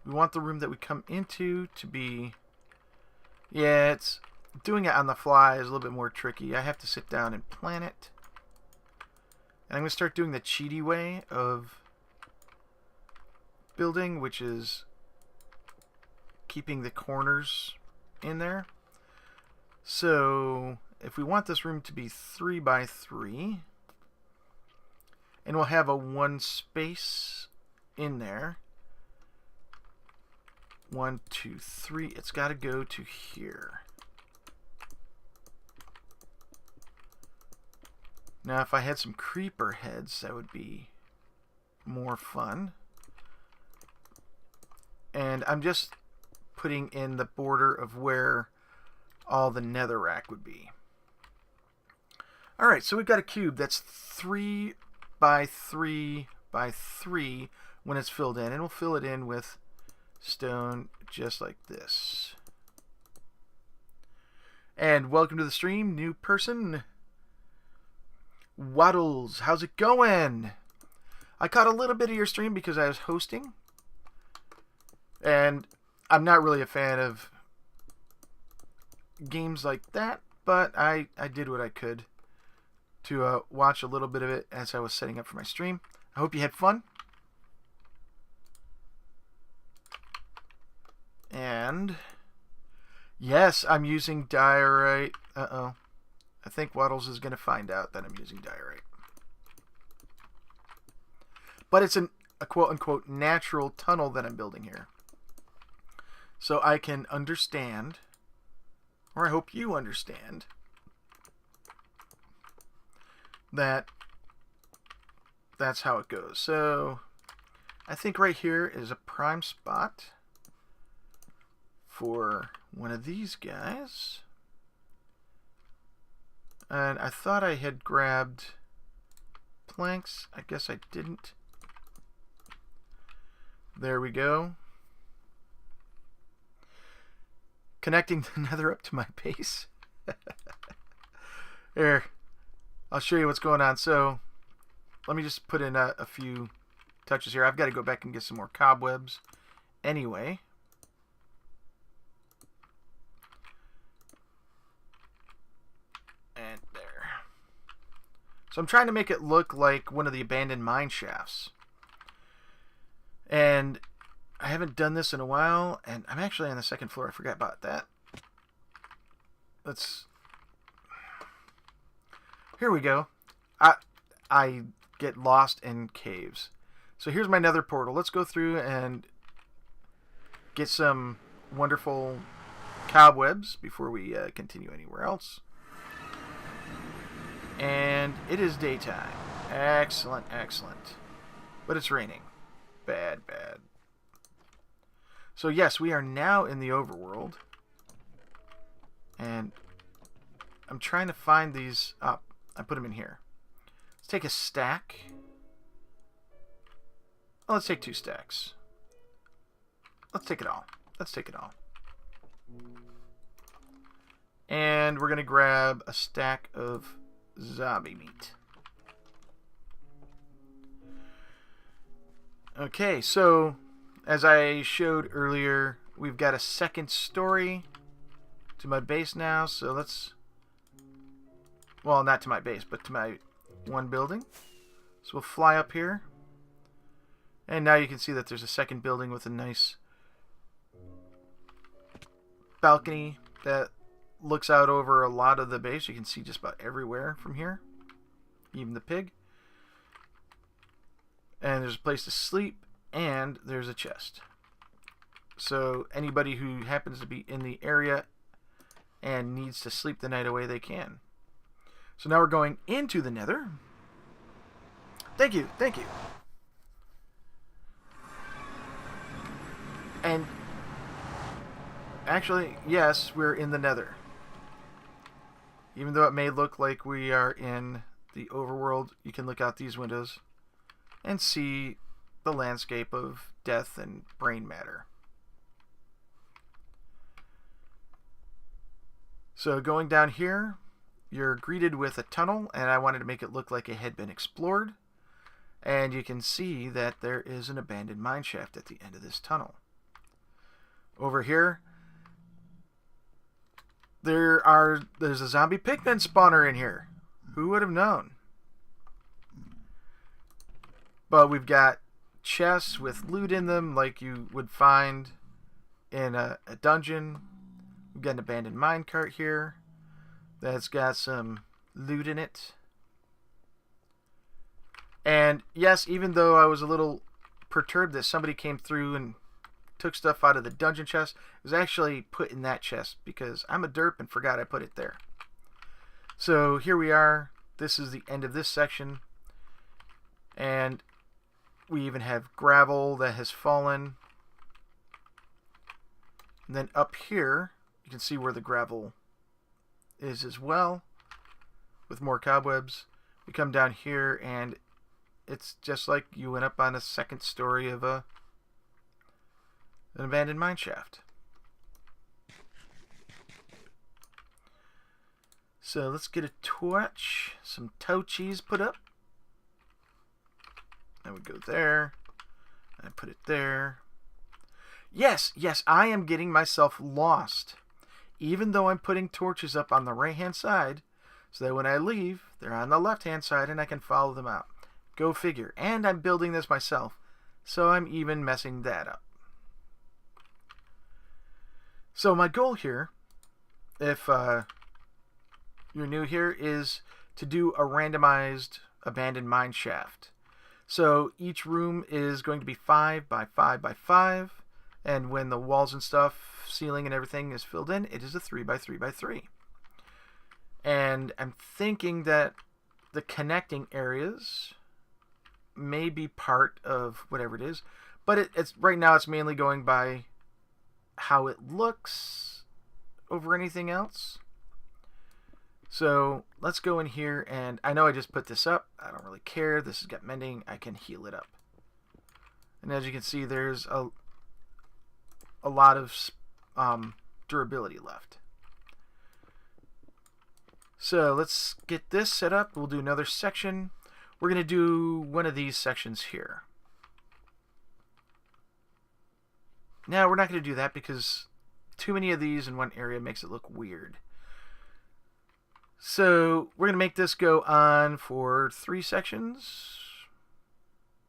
We want the room that we come into to be... Yeah, it's... Doing it on the fly is a little bit more tricky. I have to sit down and plan it. And I'm going to start doing the cheaty way of building, which is keeping the corners in there. So if we want this room to be 3 by 3, and we'll have a 1 space in there, 1, 2, 3. It's got to go to here. Now, if I had some creeper heads, that would be more fun. And I'm just putting in the border of where all the netherrack would be. Alright, so we've got a cube that's 3 by 3 by 3 when it's filled in. And we'll fill it in with stone just like this. And welcome to the stream, new person. Waddles, how's it going? I caught a little bit of your stream because I was hosting. And I'm not really a fan of games like that, but I did what I could to watch a little bit of it as I was setting up for my stream. I hope you had fun. And yes, I'm using diorite. Uh-oh. I think Waddles is going to find out that I'm using diorite. But it's a quote-unquote natural tunnel that I'm building here. So I can understand, or I hope you understand, that that's how it goes. So I think right here is a prime spot for one of these guys. And I thought I had grabbed planks. I guess I didn't. There we go. Connecting the nether up to my base. Here, I'll show you what's going on. So let me just put in a few touches here. I've got to go back and get some more cobwebs anyway. And there. So I'm trying to make it look like one of the abandoned mine shafts. And I haven't done this in a while, and I'm actually on the second floor. I forgot about that. Here we go. I get lost in caves. So here's my nether portal. Let's go through and get some wonderful cobwebs before we continue anywhere else. And it is daytime. Excellent, excellent. But it's raining. Bad, bad. So yes, we are now in the overworld. And I'm trying to find these up. I put them in here. Let's take a stack. Oh, let's take 2 stacks. Let's take it all. Let's take it all. And we're going to grab a stack of zombie meat. Okay, so as I showed earlier, we've got a second story to my base now. So let's, well, not to my base, but to my one building. So we'll fly up here. And now you can see that there's a second building with a nice balcony that looks out over a lot of the base. You can see just about everywhere from here, even the pig. And there's a place to sleep, and there's a chest. So anybody who happens to be in the area and needs to sleep the night away, they can. So now we're going into the nether. Thank you, thank you. And actually, yes, we're in the nether. Even though it may look like we are in the overworld, you can look out these windows and see the landscape of death and brain matter. So going down here, you're greeted with a tunnel, and I wanted to make it look like it had been explored. And you can see that there is an abandoned mine shaft at the end of this tunnel. Over here, there's a zombie pigman spawner in here. Who would have known? But we've got chests with loot in them like you would find in a dungeon. We've got an abandoned minecart here that's got some loot in it. And yes, even though I was a little perturbed that somebody came through and took stuff out of the dungeon chest. It was actually put in that chest because I'm a derp and forgot I put it there. So here we are. This is the end of this section. And we even have gravel that has fallen. And then up here, you can see where the gravel is as well, with more cobwebs. We come down here, and it's just like you went up on a second story of an abandoned mine shaft. So let's get a torch, some touchies put up. I would go there, and I put it there. Yes, I am getting myself lost. Even though I'm putting torches up on the right-hand side, so that when I leave, they're on the left-hand side and I can follow them out. Go figure. And I'm building this myself, so I'm even messing that up. So my goal here, if you're new here, is to do a randomized abandoned mine shaft. So each room is going to be 5 by 5 by 5. And when the walls and stuff, ceiling and everything is filled in, it is a 3 by 3 by 3. And I'm thinking that the connecting areas may be part of whatever it is. But it's right now it's mainly going by how it looks over anything else. So let's go in here, and I know I just put this up. I don't really care. This has got mending. I can heal it up. And as you can see, there's a lot of durability left. So let's get this set up. We'll do another section. We're going to do one of these sections here. Now, we're not going to do that because too many of these in one area makes it look weird. So we're going to make this go on for 3 sections.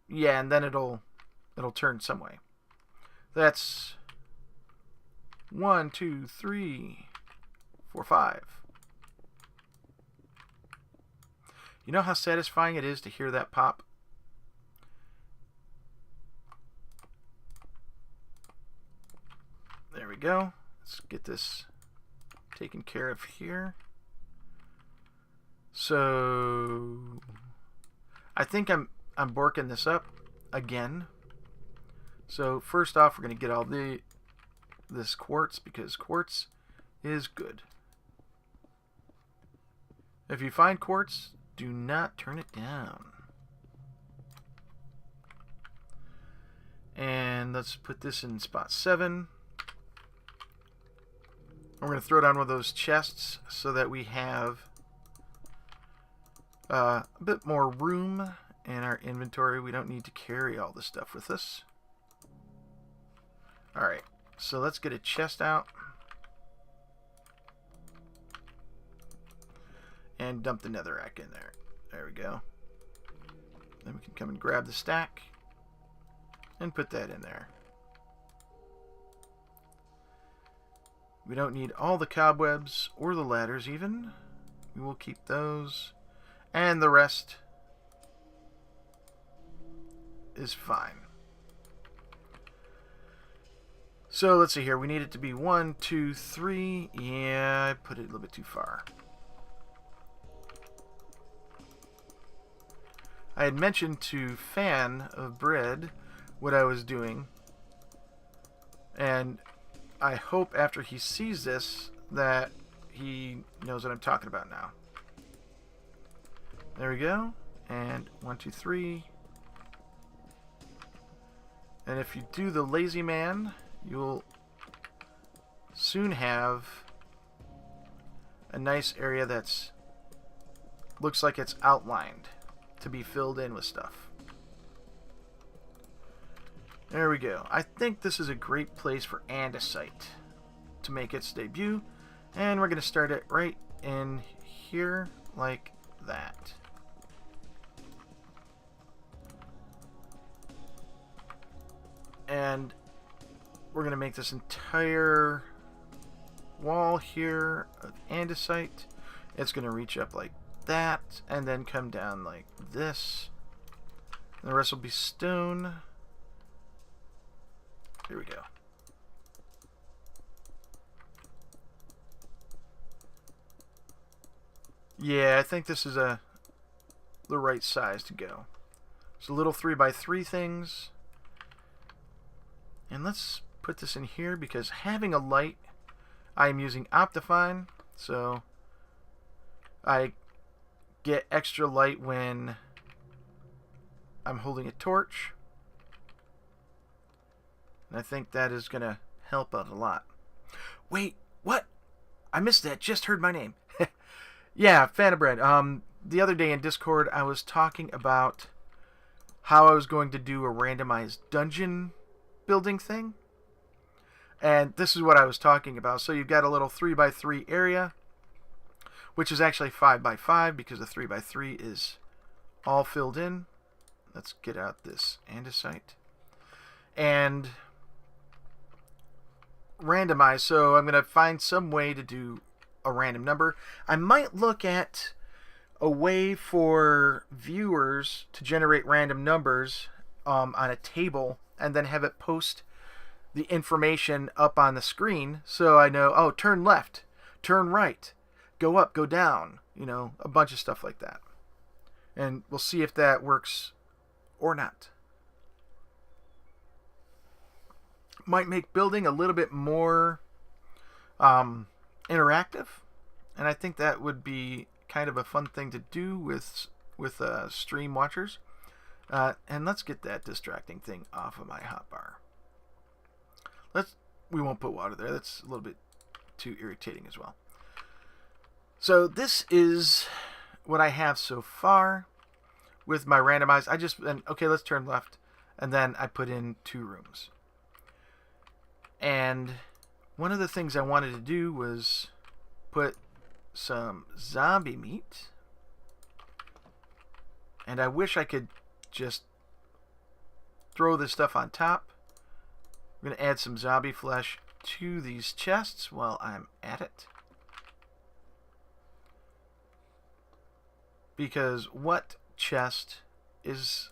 Yeah, and then it'll turn some way. That's 1, 2, 3, 4, 5. You know how satisfying it is to hear that pop? There we go. Let's get this taken care of here. So I think I'm borking this up again. So first off, we're going to get all this quartz, because quartz is good. If you find quartz, do not turn it down. And let's put this in spot 7. We're going to throw down one of those chests so that we have a bit more room in our inventory. We don't need to carry all this stuff with us. Alright, so let's get a chest out and dump the netherrack in there. There we go. Then we can come and grab the stack and put that in there. We don't need all the cobwebs or the ladders even. We will keep those. And the rest is fine. So let's see here. We need it to be 1, 2, 3. Yeah, I put it a little bit too far. I had mentioned to Fan of Bread what I was doing. And I hope after he sees this that he knows what I'm talking about now. There we go. And 1, 2, 3. And if you do the lazy man, you'll soon have a nice area that's looks like it's outlined to be filled in with stuff. There we go. I think this is a great place for andesite to make its debut, and we're going to start it right in here like that. And we're going to make this entire wall here of andesite. It's going to reach up like that and then come down like this. And the rest will be stone. Here we go. Yeah, I think this is the right size to go. It's a little 3x3 things. And let's put this in here because having a light, I am using Optifine, so I get extra light when I'm holding a torch. And I think that is going to help out a lot. Wait, what? I missed that. Just heard my name. Yeah, Fan of Bread. The other day in Discord, I was talking about how I was going to do a randomized dungeon building thing. And this is what I was talking about. So you've got a little 3x3 area, which is actually 5x5 because the 3x3 is all filled in. Let's get out this andesite. And randomize. So I'm going to find some way to do a random number. I might look at a way for viewers to generate random numbers on a table and then have it post the information up on the screen so I know, oh, turn left, turn right, go up, go down, you know, a bunch of stuff like that. And we'll see if that works or not. Might make building a little bit more interactive, and I think that would be kind of a fun thing to do with stream watchers. And let's get that distracting thing off of my hotbar. We won't put water there. That's a little bit too irritating as well. So this is what I have so far with my randomized. Okay, let's turn left, and then I put in 2 rooms. And one of the things I wanted to do was put some zombie meat. And I wish I could just throw this stuff on top. We're going to add some zombie flesh to these chests while I'm at it. Because what chest is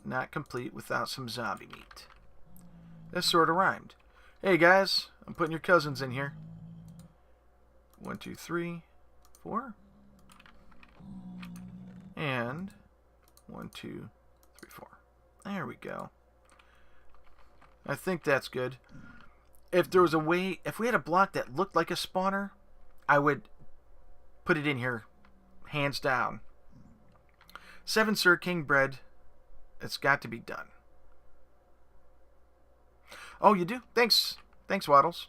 not complete without some zombie meat? That sort of rhymed. Hey guys, I'm putting your cousins in here. 1, 2, 3, 4. And 1, 2, 3, 4. There we go. I think that's good. If there was a way, if we had a block that looked like a spawner, I would put it in here, hands down. 7 Sir King bread. It's got to be done. Oh, you do? Thanks. Thanks, Waddles.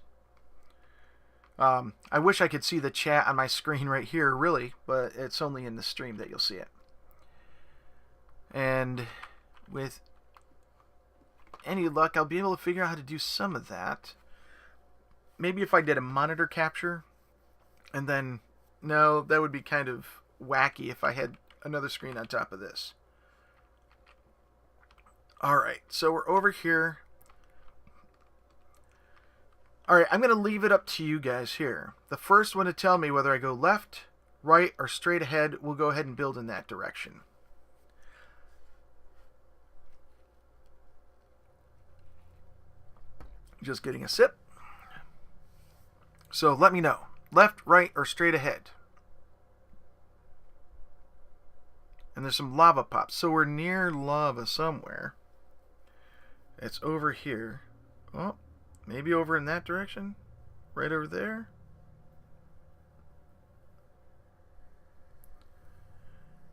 I wish I could see the chat on my screen right here, really, but it's only in the stream that you'll see it. And with any luck, I'll be able to figure out how to do some of that. Maybe if I did a monitor capture, and then, no, that would be kind of wacky if I had another screen on top of this. Alright, so we're over here. Alright, I'm going to leave it up to you guys here. The first one to tell me whether I go left, right, or straight ahead, we'll go ahead and build in that direction. Just getting a sip. So let me know. Left, right, or straight ahead. And there's some lava pops. So we're near lava somewhere. It's over here. Oh, maybe over in that direction? Right over there?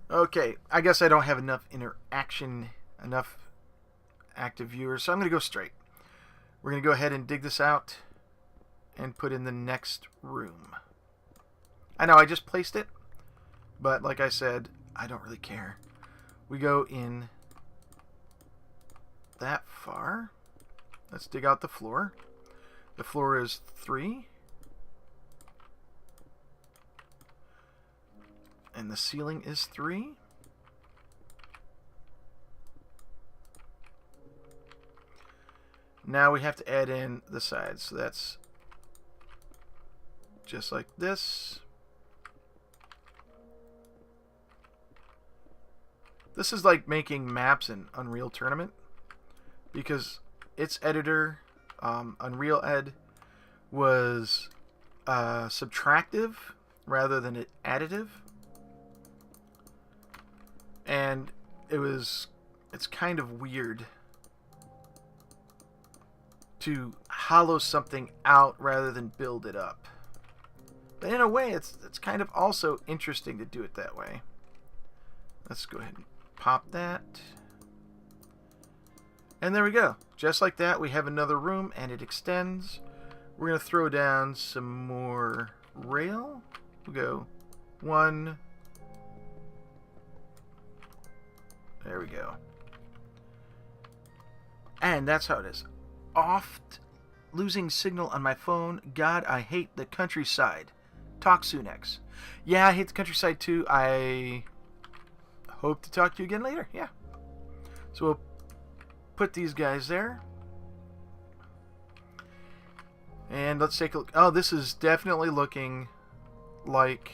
Okay, I guess I don't have enough interaction, enough active viewers, so I'm going to go straight. We're going to go ahead and dig this out and put in the next room. I know I just placed it, but like I said, I don't really care. We go in that far. Let's dig out the floor. The floor is 3. And the ceiling is 3. Now we have to add in the sides. So that's just like this. This is like making maps in Unreal Tournament, because its editor, Unreal Ed, was subtractive rather than an additive. And it's kind of weird to hollow something out rather than build it up. But in a way, it's kind of also interesting to do it that way. Let's go ahead and pop that. And there we go. Just like that, we have another room, and it extends. We're going to throw down some more rail. We'll go 1. There we go. And that's how it is. Losing signal on my phone. God, I hate the countryside. Talk soon, X. Yeah, I hate the countryside too. I hope to talk to you again later. Yeah. So we'll put these guys there. And let's take a look. Oh, this is definitely looking like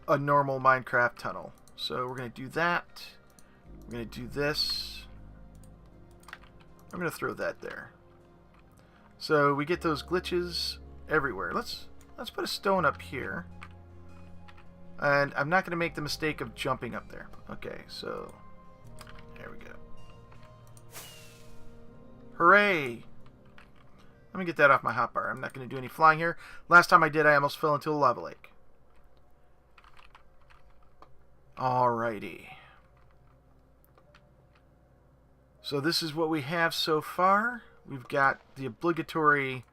a normal Minecraft tunnel. So we're going to do that. We're going to do this. I'm going to throw that there. So we get those glitches everywhere. Let's put a stone up here. And I'm not going to make the mistake of jumping up there. Okay, so there we go. Hooray! Let me get that off my hotbar. I'm not going to do any flying here. Last time I did, I almost fell into a lava lake. Alrighty. So this is what we have so far. We've got the obligatory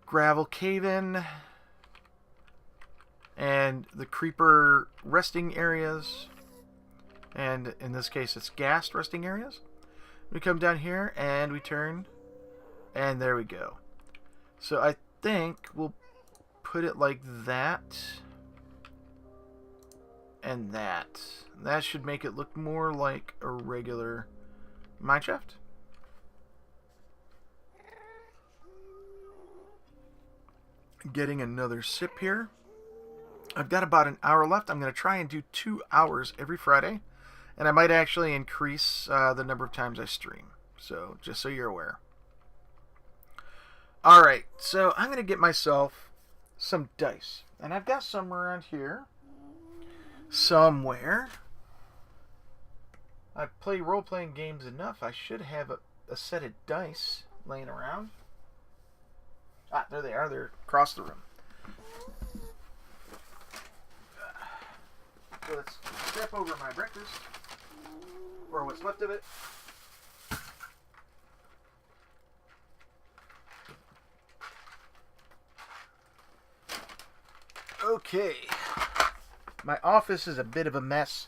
gravel cave-in and the creeper resting areas. And in this case, it's ghast resting areas. We come down here and we turn, and there we go. So I think we'll put it like that and that. That should make it look more like a regular mineshaft. Getting another sip here. I've got about an hour left. I'm going to try and do 2 hours every Friday. And I might actually increase the number of times I stream. So, just so you're aware. Alright, so I'm going to get myself some dice. And I've got some around here. Somewhere. I play role-playing games enough. I should have a set of dice laying around. Ah, there they are. They're across the room. So let's step over my breakfast. Or what's left of it. Okay. My office is a bit of a mess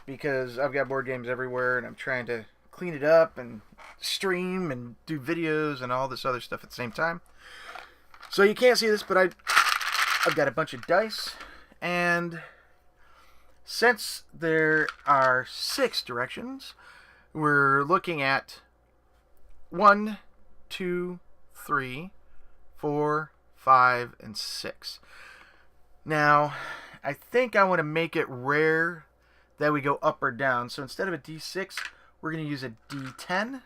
because I've got board games everywhere and I'm trying to clean it up and stream and do videos and all this other stuff at the same time. So you can't see this, but I've got a bunch of dice, and since there are 6 directions, we're looking at 1, 2, 3, 4, 5, and 6. Now, I think I want to make it rare that we go up or down. So instead of a D6, we're going to use a D10.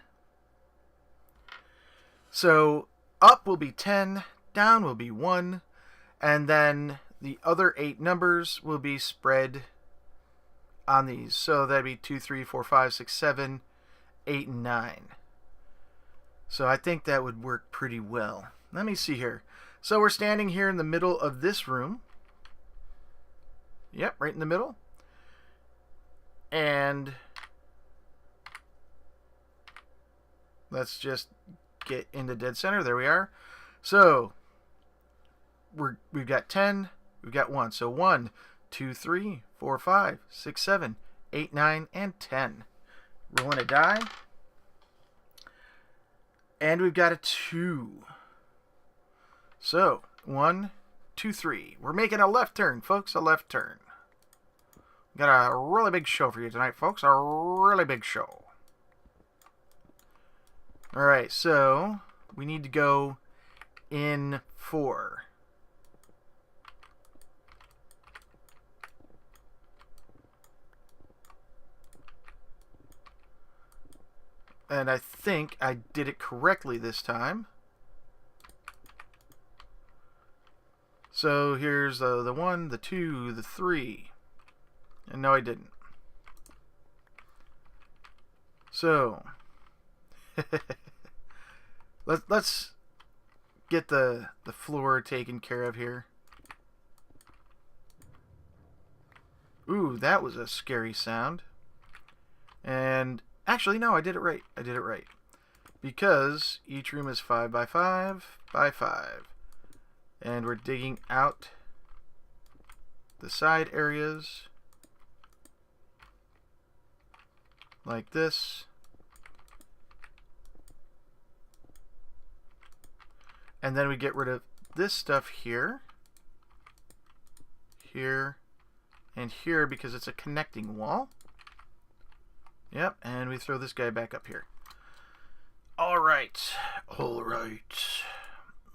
So up will be 10, down will be 1, and then the other 8 numbers will be spread on these. So that'd be 2, 3, 4, 5, 6, 7, 8, and 9. So I think that would work pretty well. Let me see here. So we're standing here in the middle of this room. Yep, right in the middle. And let's just get in the dead center. There we are. So we've got 10, we've got 1. So 1, 2, 3, 4, 5, 6, 7, 8, 9, and 10. Rolling a die. And we've got a 2. So 1, 2, 3. We're making a left turn, folks. A left turn. Got a really big show for you tonight, folks. A really big show. Alright, so we need to go in 4. And I think I did it correctly this time. So here's the 1, the 2, the 3. And no, I didn't. So let's get the floor taken care of here. Ooh, that was a scary sound. And actually, no, I did it right. I did it right. Because each room is 5 by 5 by 5. And we're digging out the side areas like this. And then we get rid of this stuff here, here, and here because it's a connecting wall. Yep, and we throw this guy back up here. All right.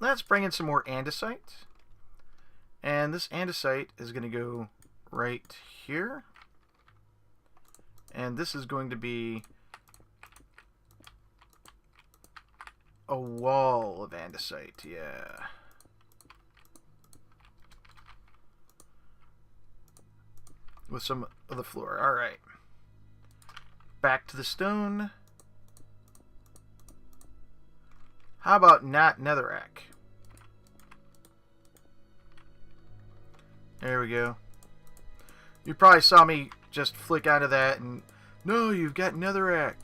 Let's bring in some more andesite. And this andesite is going to go right here. And this is going to be a wall of andesite, yeah. With some of the floor. All right. Back to the stone. How about not netherrack? There we go. You probably saw me just flick out of that and, no, you've got netherrack,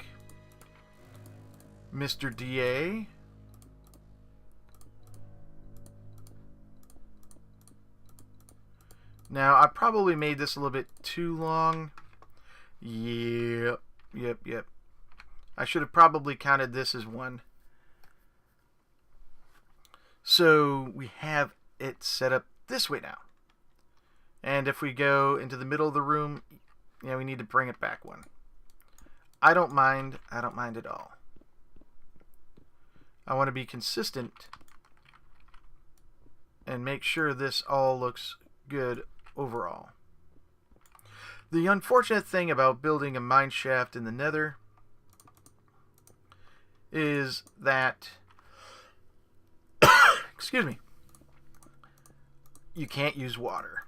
Mr. DA. Now, I probably made this a little bit too long. Yep. I should have probably counted this as 1. So we have it set up this way now. And if we go into the middle of the room, yeah, we need to bring it back 1. I don't mind at all. I want to be consistent and make sure this all looks good overall. The unfortunate thing about building a mine shaft in the Nether is that excuse me, you can't use water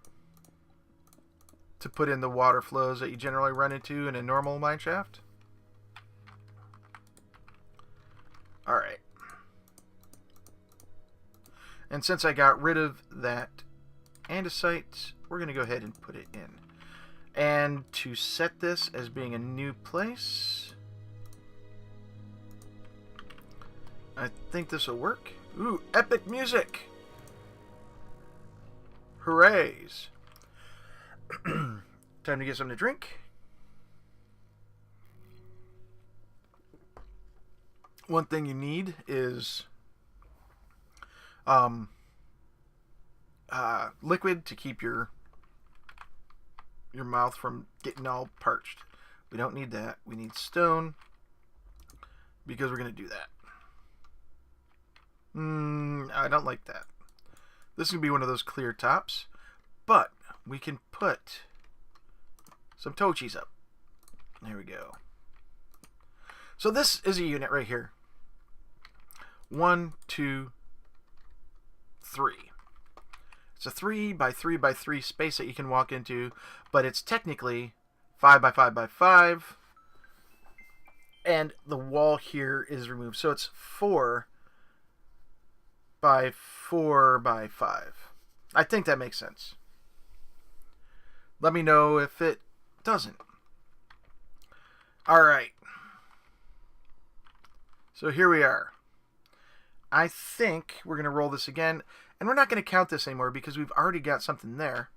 to put in the water flows that you generally run into in a normal mine shaft. Alright. And since I got rid of that andesite, we're going to go ahead and put it in. And to set this as being a new place, I think this will work. Ooh, epic music! Hoorays! Time to get something to drink. One thing you need is liquid to keep your mouth from getting all parched. We don't need that. We need stone because we're going to do that. I don't like that. This is going to be one of those clear tops, but we can put some tochis up. There we go. So this is a unit right here. 1, 2, 3. It's a 3 by 3 by 3 space that you can walk into, but it's technically 5 by 5 by 5. And the wall here is removed. So it's 4 by 4 by 5. I think that makes sense. Let me know if it doesn't. Alright. So here we are. I think we're going to roll this again. And we're not going to count this anymore because we've already got something there.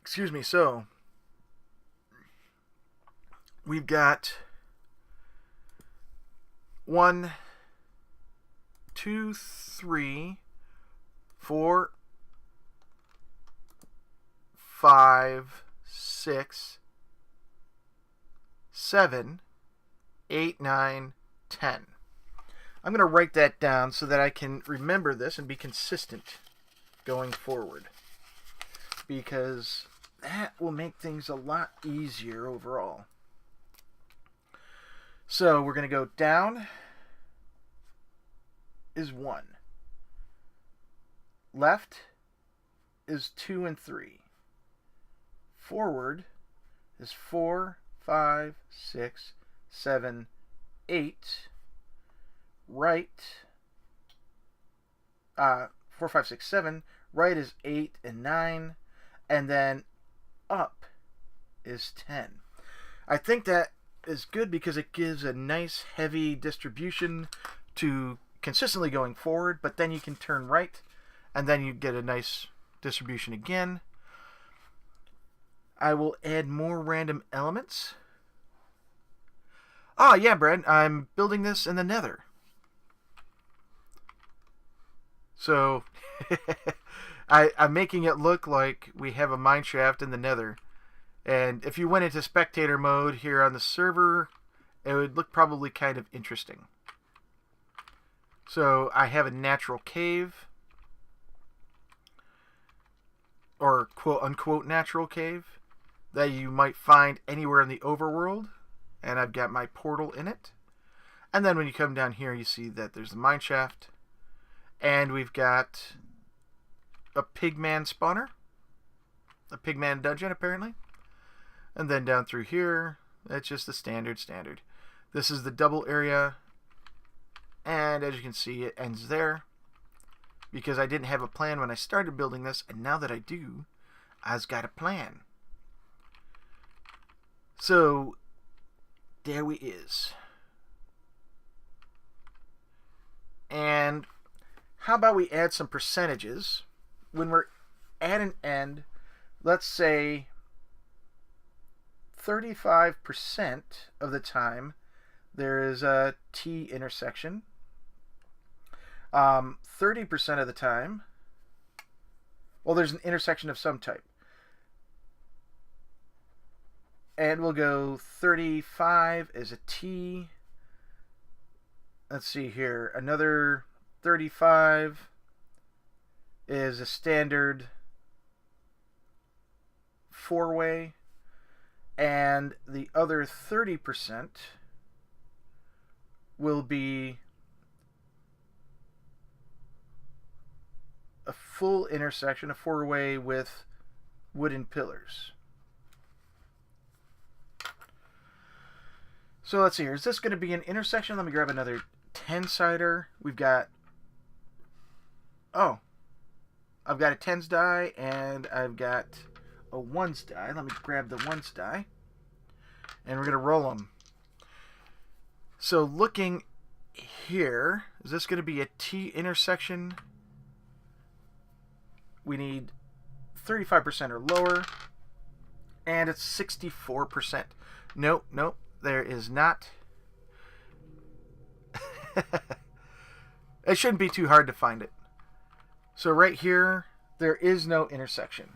Excuse me. So we've got 1, 2, 3, 4, 5, 6, 7, 8, 9, 10. I'm going to write that down so that I can remember this and be consistent going forward, because that will make things a lot easier overall. So we're going to go down is 1. left is 2 and 3. Forward is 4, 5, 6, 7, 8. Right, 4, 5, 6, 7. Right is 8 and 9. And then up is 10. I think that is good because it gives a nice heavy distribution to consistently going forward, but then you can turn right and then you get a nice distribution again. I will add more random elements. Oh yeah, Brad, I'm building this in the Nether. So I'm making it look like we have a mine shaft in the Nether. And if you went into spectator mode here on the server, it would look probably kind of interesting. So I have a natural cave, or quote unquote natural cave, that you might find anywhere in the overworld. And I've got my portal in it. And then when you come down here, you see that there's the mine shaft. And we've got a pigman spawner. A pigman dungeon, apparently. And then down through here, it's just the standard. This is the double area. And as you can see, it ends there. Because I didn't have a plan when I started building this. And now that I do, I've got a plan. So there we is. And how about we add some percentages? When we're at an end, let's say 35% of the time there is a T intersection. 30% of the time, well, there's an intersection of some type. And we'll go 35 is a T. Let's see here. Another 35 is a standard four-way. And the other 30% will be a full intersection, a four-way with wooden pillars. So let's see here. Is this going to be an intersection? Let me grab another 10-sider. We've got... oh. I've got a 10s die, and I've got a 1s die. Let me grab the 1s die. And we're going to roll them. So looking here, is this going to be a T intersection? We need 35% or lower. And it's 64%. Nope, nope. There is not. It shouldn't be too hard to find it. So right here, there is no intersection.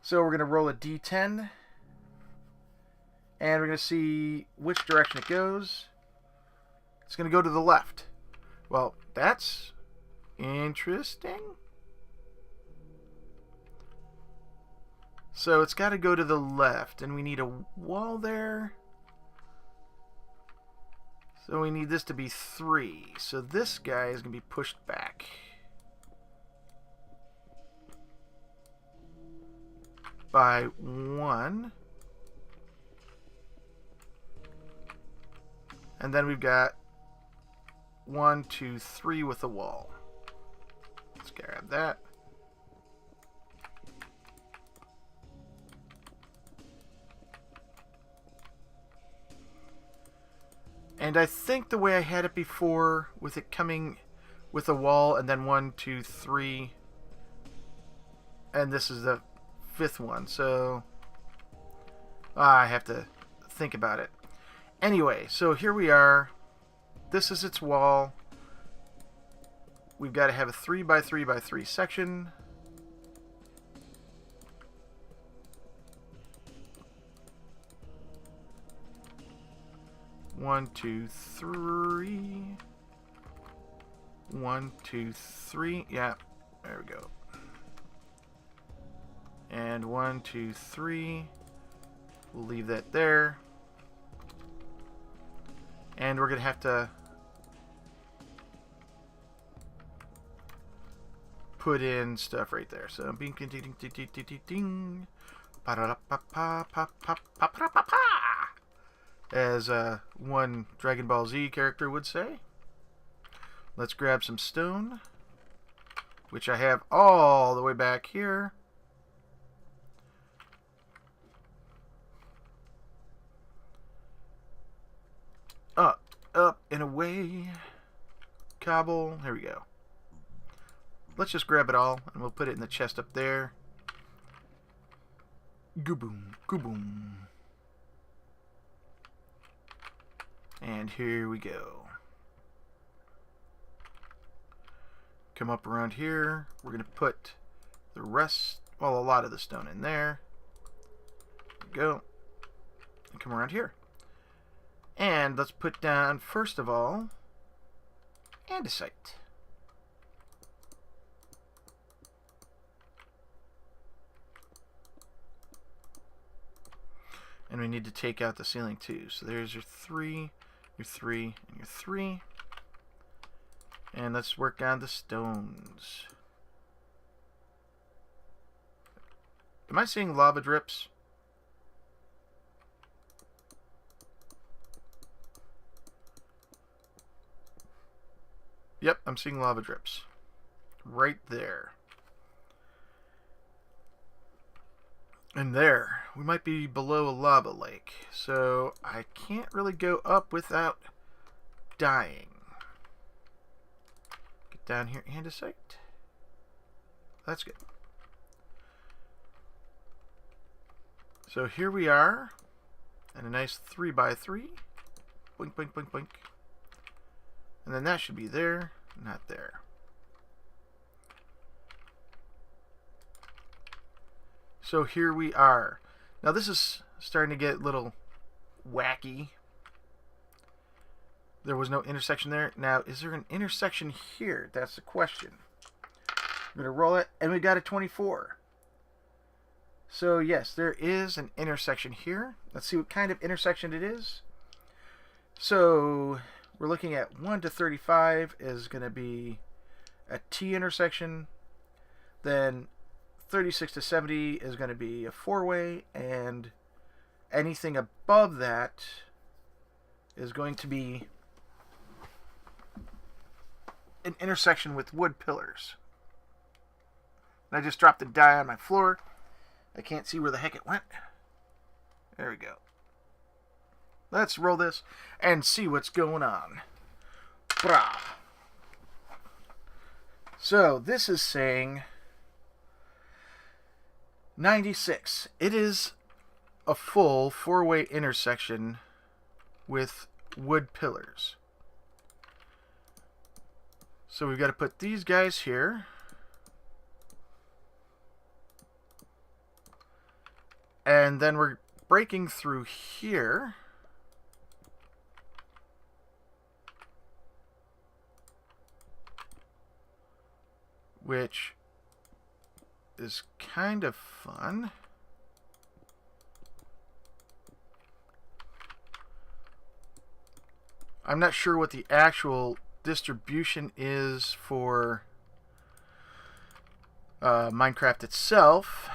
So we're going to roll a D10. And we're going to see which direction it goes. It's going to go to the left. Well, that's interesting. So it's got to go to the left. And we need a wall there. So we need this to be 3. So this guy is going to be pushed back. By 1. And then we've got 1, 2, 3 with a wall. Let's grab that. And I think the way I had it before, with it coming with a wall, and then 1, 2, 3, and this is the 5th one, so I have to think about it. Anyway, so here we are. This is its wall. We've got to have a 3 by 3 by 3 section. One, 2, 3. 1, 2, 3. Yeah, there we go. And 1, 2, 3. We'll leave that there. And we're going to have to put in stuff right there. So bing ding ding ding ding ding ding. As one Dragon Ball Z character would say. Let's grab some stone, which I have all the way back here. Up, up, and away. Cobble. Here we go. Let's just grab it all, and we'll put it in the chest up there. Gooboom, gooboom. And here we go. Come up around here. We're going to put the rest, well, a lot of the stone in there. There we go. And come around here. And let's put down, first of all, andesite. And we need to take out the ceiling too. So there's your 3, your 3, and your 3. And let's work on the stones. Am I seeing lava drips? Yep, I'm seeing lava drips. Right there. And there. We might be below a lava lake. So I can't really go up without dying. Get down here, andesite. That's good. So here we are. And a nice 3x3. Boink, boink, boink, boink. And then that should be there, not there. So here we are. Now this is starting to get a little wacky. There was no intersection there. Now, is there an intersection here? That's the question. I'm going to roll it, and we got a 24. So yes, there is an intersection here. Let's see what kind of intersection it is. So we're looking at 1 to 35 is going to be a T intersection. Then 36 to 70 is going to be a 4-way. And anything above that is going to be an intersection with wood pillars. And I just dropped the die on my floor. I can't see where the heck it went. There we go. Let's roll this and see what's going on. Brah. So this is saying 96. It is a full 4-way intersection with wood pillars. So we've got to put these guys here. And then we're breaking through here. Which is kind of fun. I'm not sure what the actual distribution is for Minecraft itself,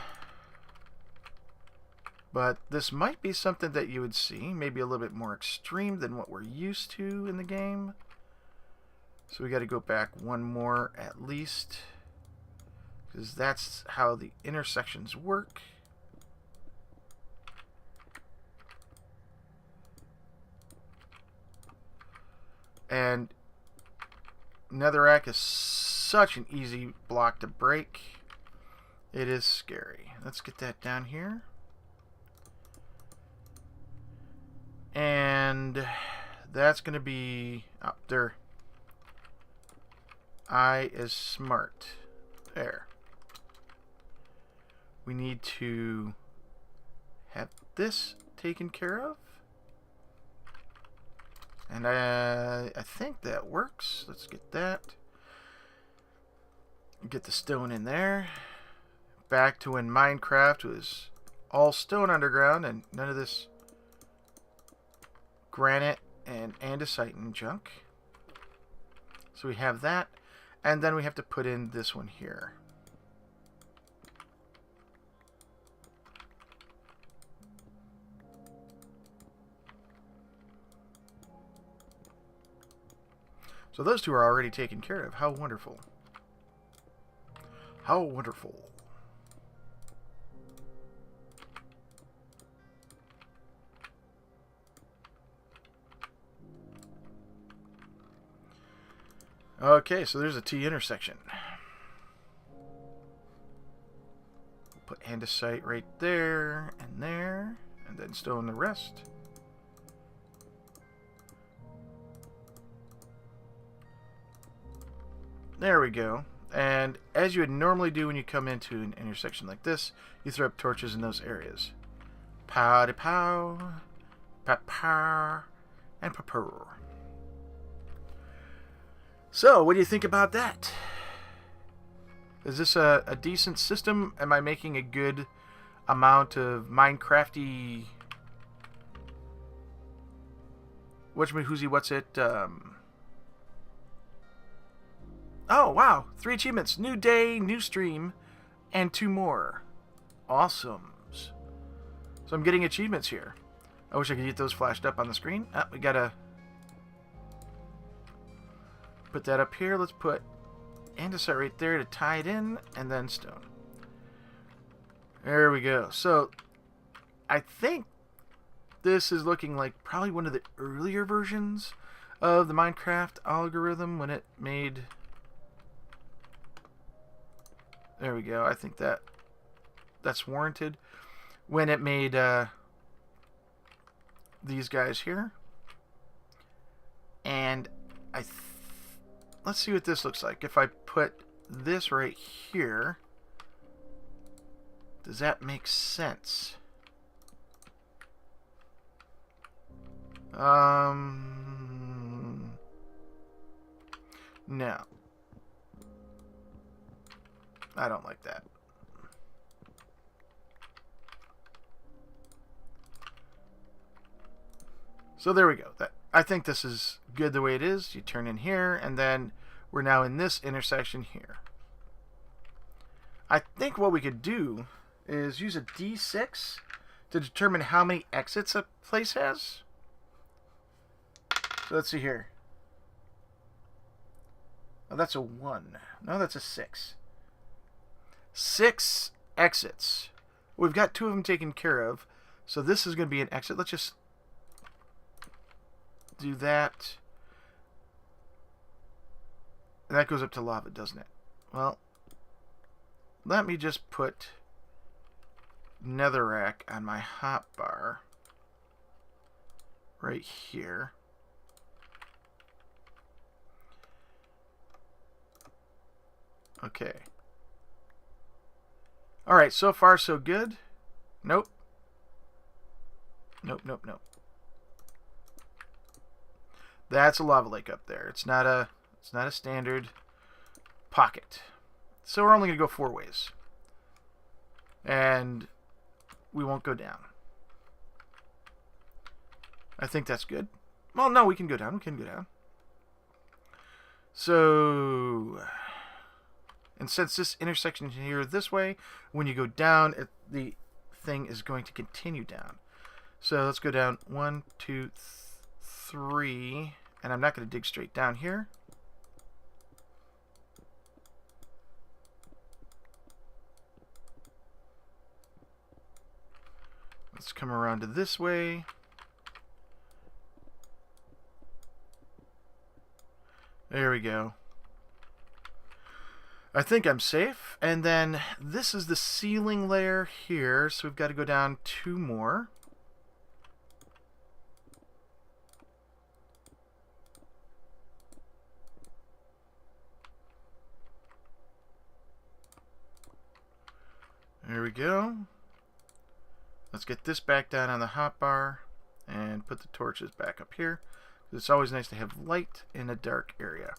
but this might be something that you would see, maybe a little bit more extreme than what we're used to in the game. So we got to go back one more at least, because that's how the intersections work. And netherrack is such an easy block to break. It is scary. Let's get that down here. And that's going to be up there. I is smart. There. We need to have this taken care of. And I think that works. Let's get that. Get the stone in there. Back to when Minecraft was all stone underground and none of this granite and andesite and junk. So we have that. And then we have to put in this one here. So those two are already taken care of. How wonderful. How wonderful. Okay, so there's a T intersection. Put andesite right there, and then stone the rest. There we go. And as you would normally do when you come into an intersection like this, you throw up torches in those areas. Pow-de-pow, pa-pow, and pa-purr. So, what do you think about that? Is this a decent system? Am I making a good amount of Minecrafty... what's it? Oh, wow. 3 achievements. New day, new stream, and 2 more. Awesome. So I'm getting achievements here. I wish I could get those flashed up on the screen. Ah, we gotta put that up here. Let's put andesite right there to tie it in, and then stone. There we go. So I think this is looking like probably one of the earlier versions of the Minecraft algorithm when it made... There we go. I think that's warranted. When it made these guys here. And let's see what this looks like. If I put this right here, does that make sense? No. I don't like that. So there we go. I think this is good the way it is. You turn in here, and then we're now in this intersection here. I think what we could do is use a D6 to determine how many exits a place has. So let's see here. Oh, that's a 1. No, that's a 6. 6 exits. We've got 2 of them taken care of. So this is going to be an exit. Let's just do that. And that goes up to lava, doesn't it? Well, let me just put netherrack on my hotbar right here. Okay. Alright, so far so good. Nope. Nope, nope, nope. That's a lava lake up there. It's not a standard pocket. So we're only going to go 4 ways. And we won't go down. I think that's good. Well, no, we can go down. We can go down. So... And since this intersection here this way, when you go down, the thing is going to continue down. So let's go down 1, 2, 3, and I'm not going to dig straight down here. Let's come around to this way. There we go. I think I'm safe. And then this is the ceiling layer here, so we've got to go down 2 more. There we go. Let's get this back down on the hotbar and put the torches back up here. It's always nice to have light in a dark area.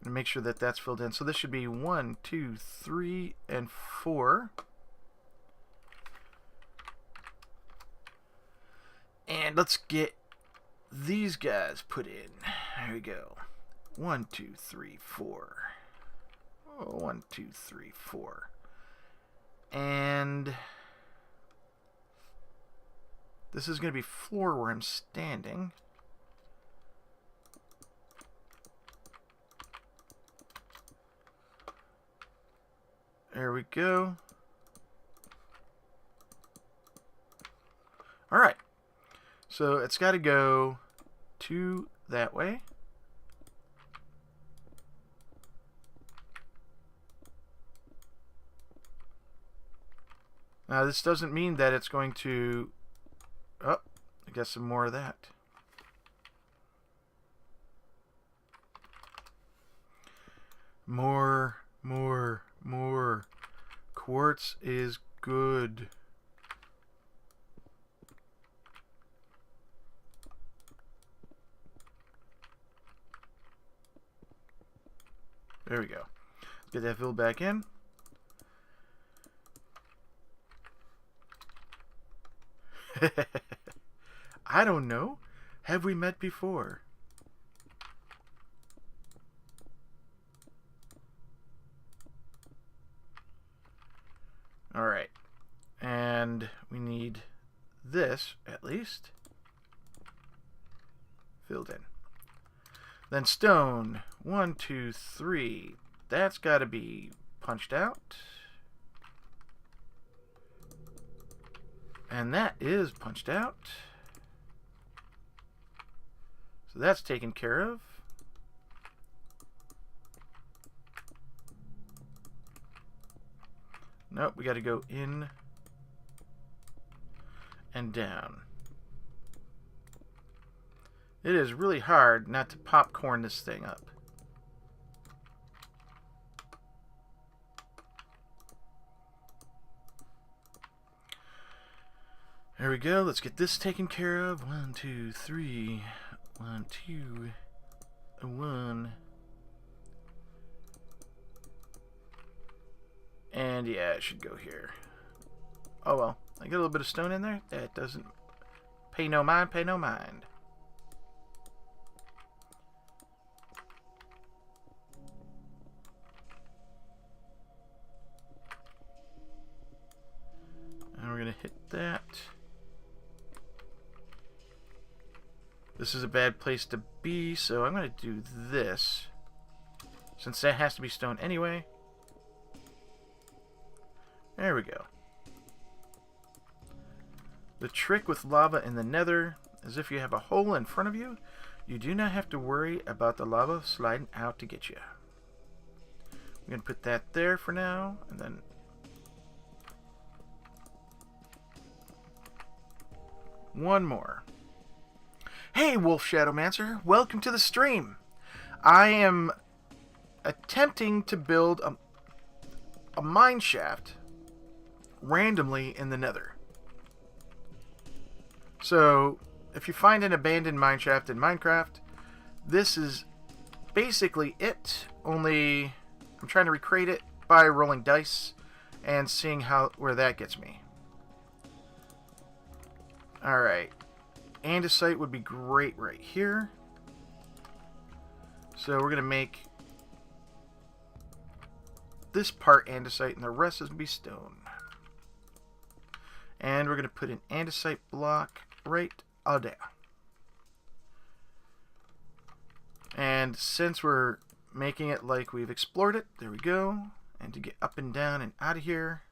And make sure that that's filled in. So this should be 1, 2, 3, and 4. And let's get these guys put in. There we go. 1, 2, 3, 4. 1, 2, 3, 4. And this is going to be floor where I'm standing. There we go. Alright. So it's got to go to that way. Now this doesn't mean that it's going to... Oh, I guess some more of that. More. Quartz is good. There we go. Let's get that filled back in. I don't know. Have we met before? Alright. And we need this, at least, filled in. Then stone. 1, 2, 3. That's got to be punched out. And that is punched out. So that's taken care of. Nope, we got to go in and down. It is really hard not to popcorn this thing up. There we go. Let's get this taken care of. 1, 2, 3. 1, 2, 1. And yeah, it should go here. Oh well. I get a little bit of stone in there. That doesn't pay no mind, pay no mind. And we're going to hit that. This is a bad place to be, so I'm going to do this. Since that has to be stone anyway. There we go. The trick with lava in the nether is if you have a hole in front of you, you do not have to worry about the lava sliding out to get you. I'm going to put that there for now, and then one more. Hey, Wolf Shadowmancer, welcome to the stream. I am attempting to build a mine shaft randomly in the nether. So, if you find an abandoned mine shaft in Minecraft, this is basically it, only I'm trying to recreate it by rolling dice and seeing where that gets me. Alright. Andesite would be great right here. So we're going to make this part andesite and the rest is going to be stone. And we're going to put an andesite block right there. And since we're making it like we've explored it, there we go. And to get up and down and out of here,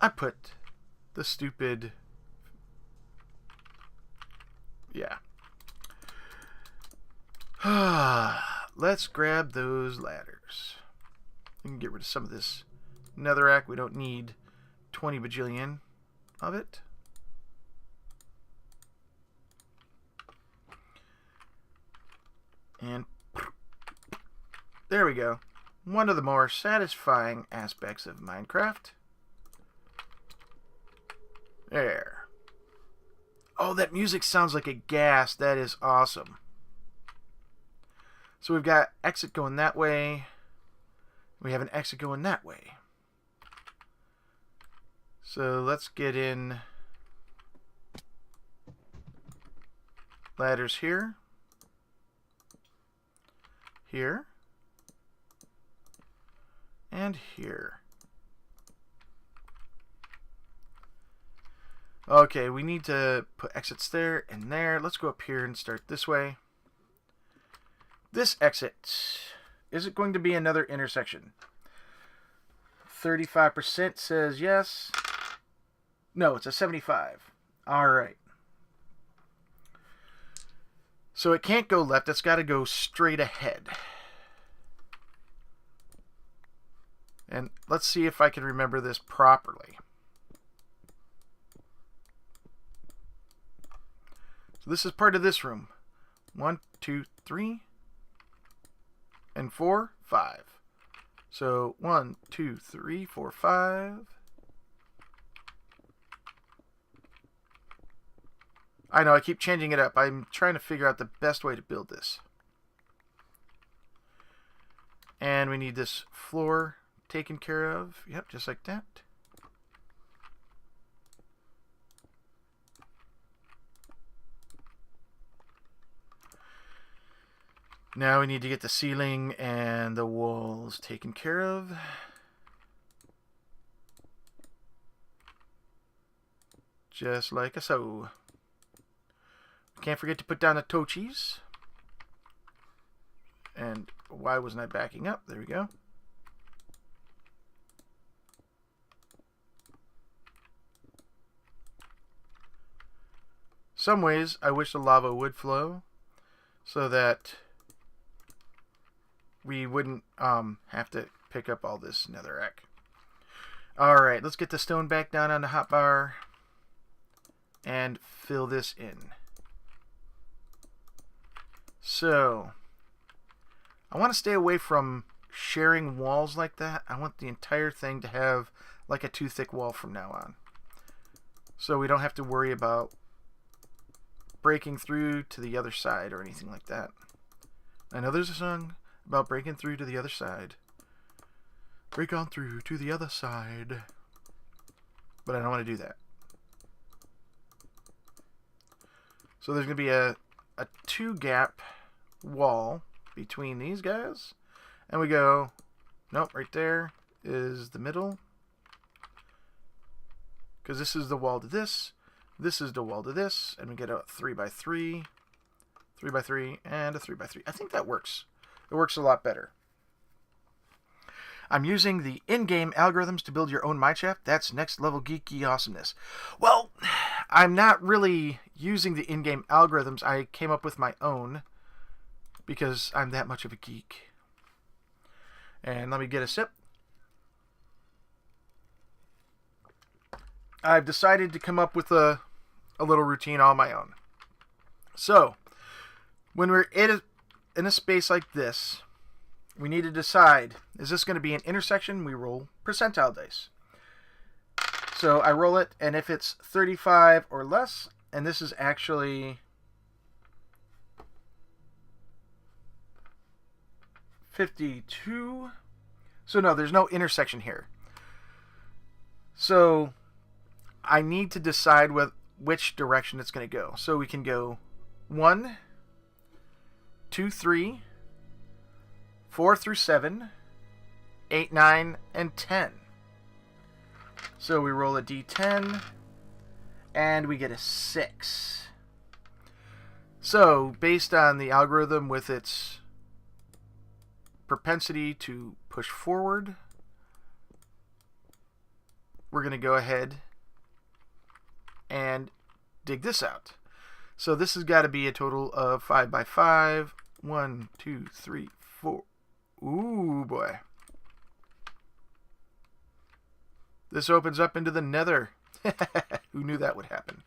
I put the stupid... Yeah. Let's grab those ladders. We can get rid of some of this netherrack. We don't need 20 bajillion of it. And there we go. One of the more satisfying aspects of Minecraft. There. Oh, that music sounds like a gas. That is awesome. So we've got exit going that way. We have an exit going that way. So let's get in ladders here. Here. and here. Okay, we need to put exits there and there. Let's go up here and start this way. This exit, is it going to be another intersection? 35% says yes. No, it's a 75. All right. So it can't go left. It's got to go straight ahead. And let's see if I can remember this properly. So this is part of this room. 1, 2, 3, and 4, 5. So 1, 2, 3, 4, 5. I know, I keep changing it up. I'm trying to figure out the best way to build this. And we need this floor taken care of. Yep, just like that. Now we need to get the ceiling and the walls taken care of. Just like so. Can't forget to put down the tochis. And why wasn't I backing up? There we go. Some ways I wish the lava would flow so that we wouldn't have to pick up all this netherrack. Alright, let's get the stone back down on the hotbar and fill this in. So, I want to stay away from sharing walls like that. I want the entire thing to have like a 2 thick wall from now on. So we don't have to worry about breaking through to the other side or anything like that. I know there's a song about breaking through to the other side. Break on through to the other side. But I don't want to do that. So there's going to be a 2 gap wall between these guys. And we go, nope, right there is the middle. Because this is the wall to this. This is the wall to this. And we get a 3x3, 3x3, and a 3x3. I think that works. It works a lot better. I'm using the in-game algorithms to build your own mineshaft. That's next level geeky awesomeness. Well, I'm not really using the in-game algorithms. I came up with my own because I'm that much of a geek. And let me get a sip. I've decided to come up with a little routine all my own. So, when we're in a space like this, we need to decide, is this going to be an intersection? We roll percentile dice. So I roll it, and if it's 35 or less, and this is actually 52. So no, there's no intersection here. So I need to decide which direction it's going to go. So we can go 1, 2, 3, 4 through 7, 8, 9, and 10. So we roll a d10, and we get a 6. So, based on the algorithm with its propensity to push forward, we're going to go ahead and dig this out. So this has got to be a total of 5 by 5. 1, 2, 3, 4. Ooh, boy. This opens up into the nether. Who knew that would happen?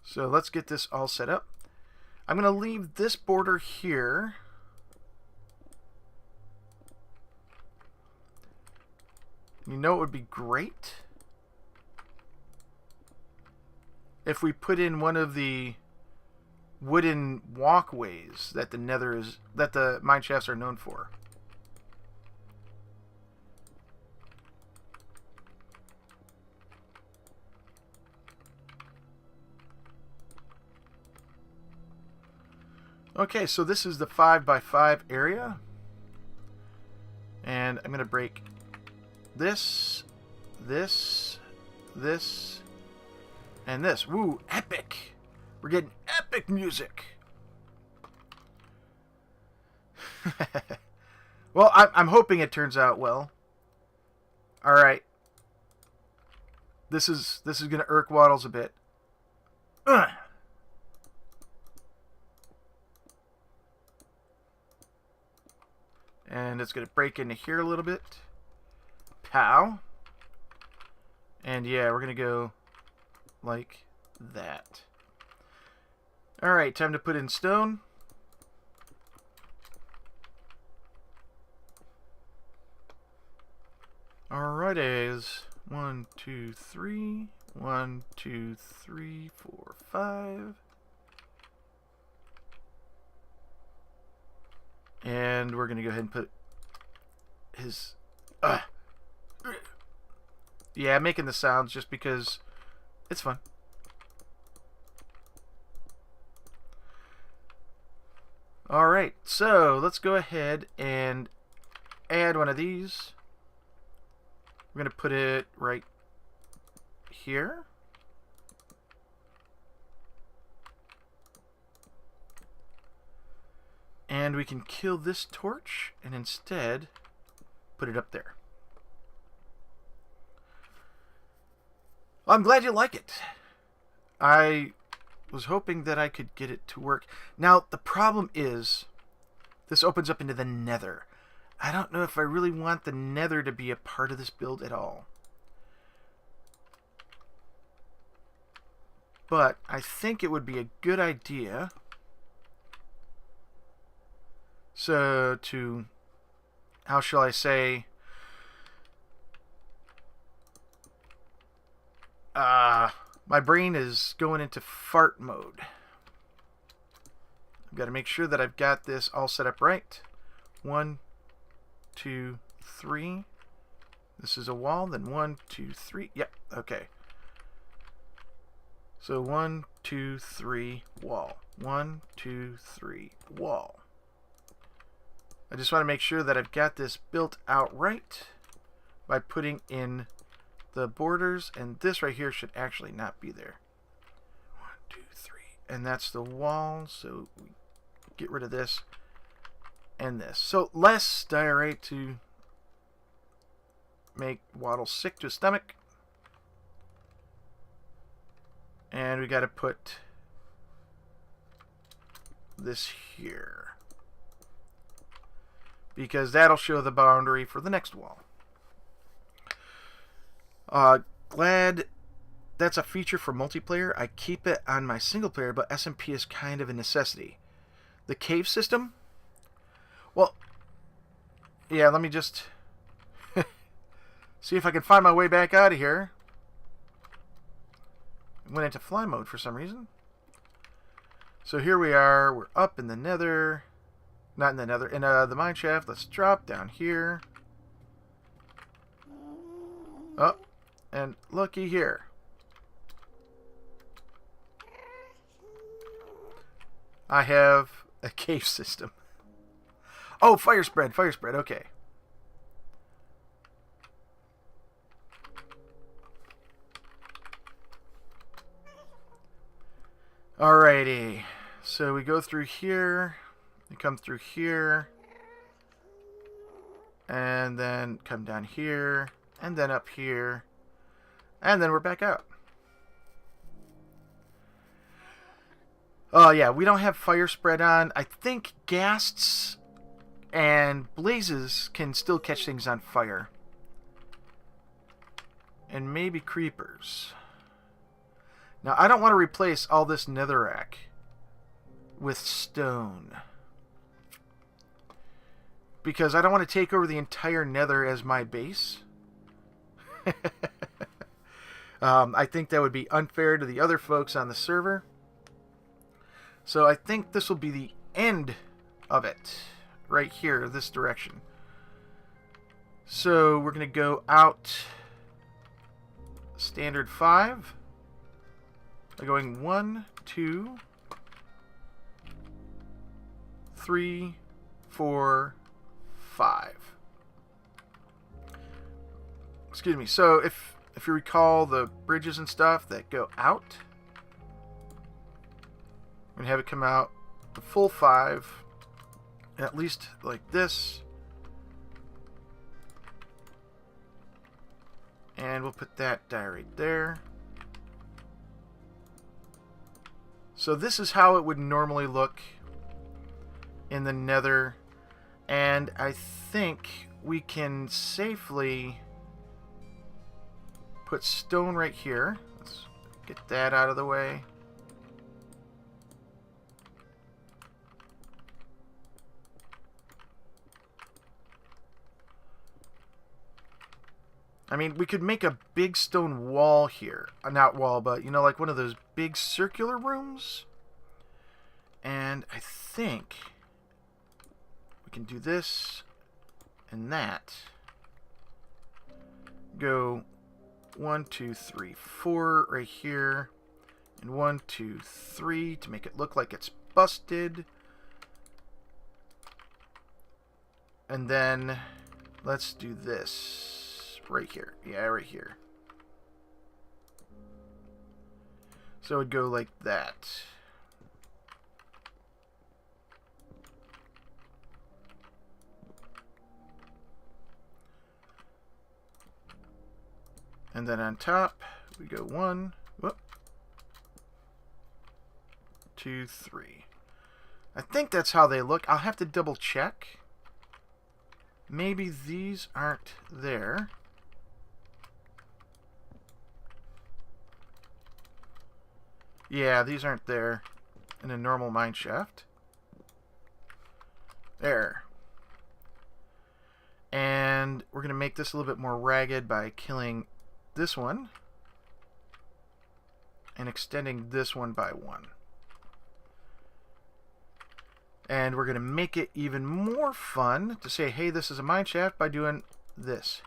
So let's get this all set up. I'm going to leave this border here. You know it would be great if we put in one of the wooden walkways that the mine shafts are known for. Okay, so this is the 5x5 area. And I'm going to break this, this, this, and this. Woo, epic! We're getting epic music! Well, I'm hoping it turns out well. Alright. This is going to irk Waddles a bit. Ugh. And it's going to break into here a little bit. Pow. And yeah, we're going to go like that. Alright, time to put in stone. Alrighties. 1, 2, 3. 1, 2, 3, 4, 5. And we're going to go ahead and put his... yeah, making the sounds just because it's fun. Alright, so let's go ahead and add one of these. We're going to put it right here. And we can kill this torch and instead put it up there. Well, I'm glad you like it. I was hoping that I could get it to work. Now, the problem is this opens up into the nether. I don't know if I really want the nether to be a part of this build at all. But I think it would be a good idea to, how shall I say, my brain is going into fart mode. I've got to make sure that I've got this all set up right. 1, 2, 3. This is a wall, then 1, 2, 3. Yep, okay. So 1, 2, 3, wall. 1, 2, 3, wall. I just want to make sure that I've got this built out right by putting in the borders, and this right here should actually not be there. 1, 2, 3, and that's the wall, so we get rid of this and this. So less diorite to make Waddle sick to his stomach. And we got to put this here, because that'll show the boundary for the next wall. Glad that's a feature for multiplayer. I keep it on my single player, but SMP is kind of a necessity. The cave system, well, yeah, let me just see if I can find my way back out of here. Went into fly mode for some reason. So here we are. We're up in the nether. Not in the nether. In the mine shaft. Let's drop down here. Oh, and looky here. I have a cave system. Oh, fire spread. Fire spread. Okay. Alrighty, so we go through here, we come through here, and then come down here, and then up here, and then we're back out. Oh yeah, we don't have fire spread on. I think ghasts and blazes can still catch things on fire. And maybe creepers. Now, I don't want to replace all this netherrack with stone, because I don't want to take over the entire nether as my base. I think that would be unfair to the other folks on the server. So I think this will be the end of it, right here, this direction. So we're going to go out standard 5. Going 1, 2, 3, 4, 5. Excuse me. So if you recall the bridges and stuff that go out, I'm going to have it come out the full 5, at least like this. And we'll put that die right there. So this is how it would normally look in the Nether. And I think we can safely put stone right here. Let's get that out of the way. I mean, we could make a big stone wall here. Not wall, but, you know, like one of those big circular rooms. And I think we can do this and that. Go 1, 2, 3, 4 right here. And 1, 2, 3 to make it look like it's busted. And then let's do this. Right here. Yeah, right here. So it would go like that. And then on top, we go 1, 2, 3. I think that's how they look. I'll have to double check. Maybe these aren't there. Yeah, these aren't there in a normal mine shaft. There. And we're going to make this a little bit more ragged by killing this one and extending this one by 1. And we're going to make it even more fun to say, hey, this is a mine shaft by doing this.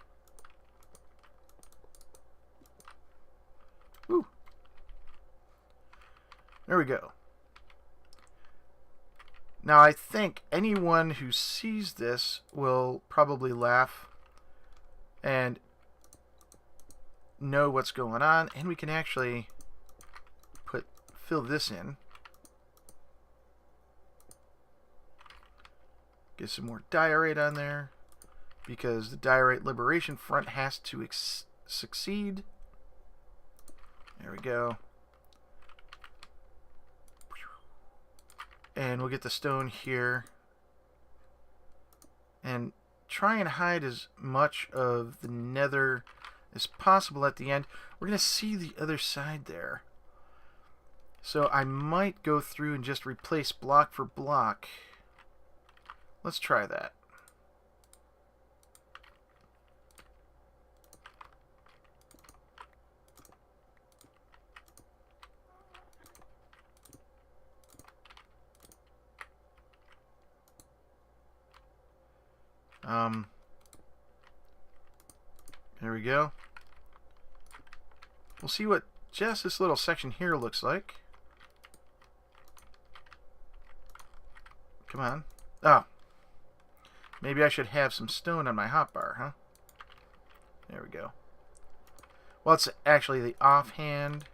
Ooh. There we go. Now I think anyone who sees this will probably laugh and know what's going on, and we can actually fill this in. Get some more diorite on there because the diorite liberation front has to succeed. There we go. And we'll get the stone here and try and hide as much of the Nether as possible at the end. We're going to see the other side there. So I might go through and just replace block for block. Let's try that. There we go. We'll see what just this little section here looks like. Come on. Oh. Maybe I should have some stone on my hotbar, huh? There we go. Well, it's actually the offhand.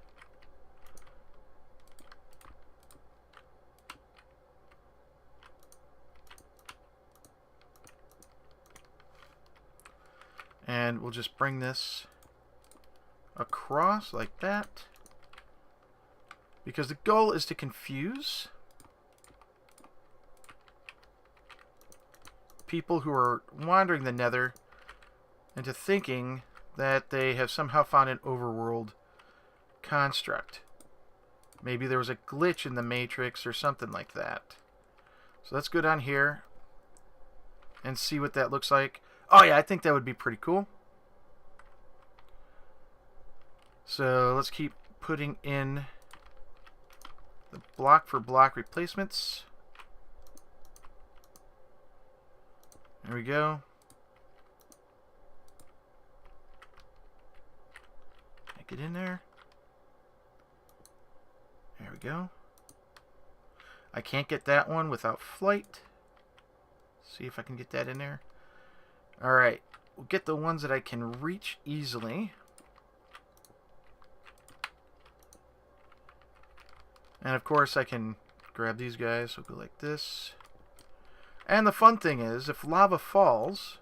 And we'll just bring this across like that. Because the goal is to confuse people who are wandering the Nether into thinking that they have somehow found an overworld construct. Maybe there was a glitch in the Matrix or something like that. So let's go down here and see what that looks like. Oh yeah, I think that would be pretty cool. So let's keep putting in the block for block replacements. There we go. Get in there. There we go. I can't get that one without flight. See if I can get that in there. Alright. We'll get the ones that I can reach easily. And of course I can grab these guys. So go like this. And the fun thing is, if lava falls,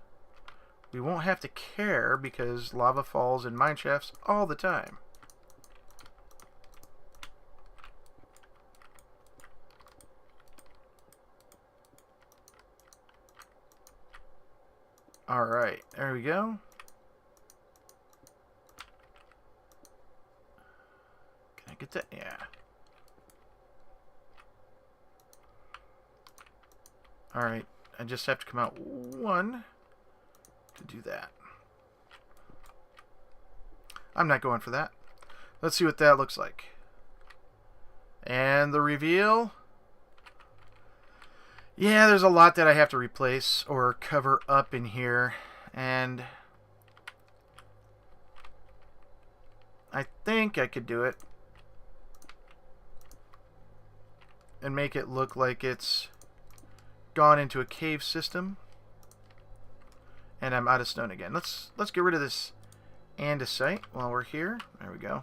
we won't have to care because lava falls in mine shafts all the time. Alright, there we go. Can I get that? Yeah. Alright, I just have to come out one to do that. I'm not going for that. Let's see what that looks like. And the reveal. Yeah, there's a lot that I have to replace or cover up in here. And I think I could do it. And make it look like it's gone into a cave system. And I'm out of stone again. Let's get rid of this andesite while we're here. There we go.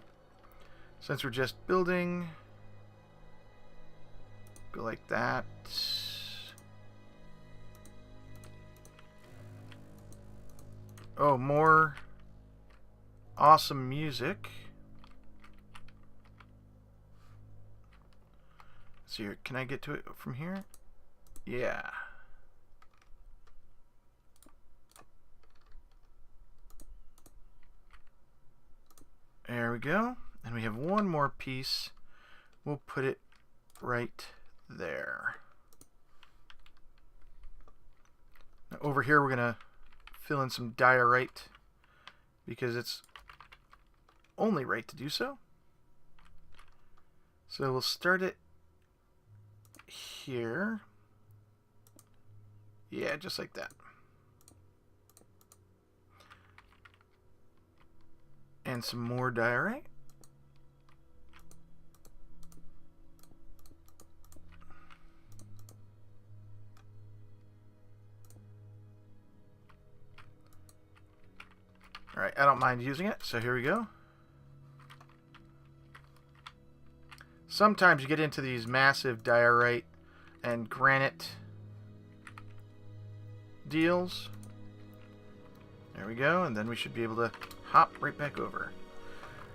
Since we're just building, go like that. Oh, more awesome music. Let's see here. Can I get to it from here? Yeah. There we go. And we have one more piece. We'll put it right there. Now over here we're going to fill in some diorite because it's only right to do so. So we'll start it here. Yeah, just like that. And some more diorite. Alright, I don't mind using it, so here we go. Sometimes you get into these massive diorite and granite deals. There we go, and then we should be able to hop right back over.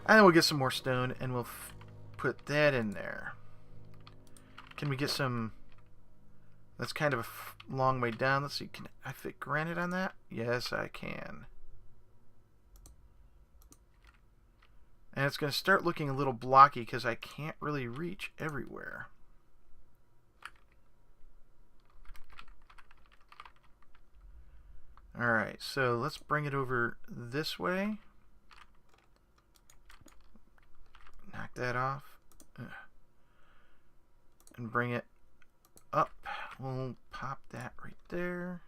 And then we'll get some more stone, and we'll put that in there. Can we get some... That's kind of a long way down. Let's see, can I fit granite on that? Yes, I can. And it's going to start looking a little blocky because I can't really reach everywhere. Alright, so let's bring it over this way. Knock that off. And bring it up. We'll pop that right there.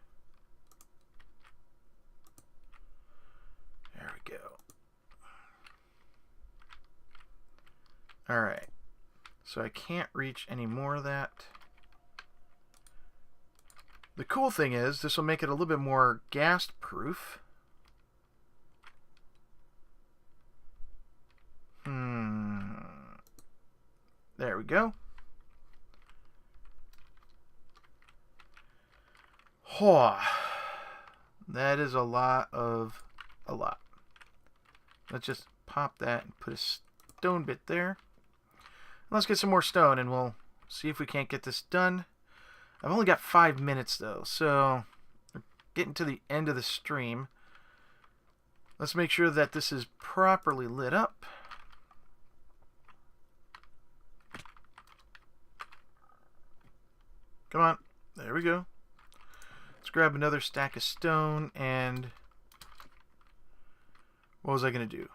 There we go. Alright, so I can't reach any more of that. The cool thing is, this will make it a little bit more gas-proof. There we go. Oh, that is a lot. Let's just pop that and put a stone bit there. Let's get some more stone and we'll see if we can't get this done. I've only got 5 minutes though, so we're getting to the end of the stream. Let's make sure that this is properly lit up. Come on. There we go. Let's grab another stack of stone and... What was I going to do?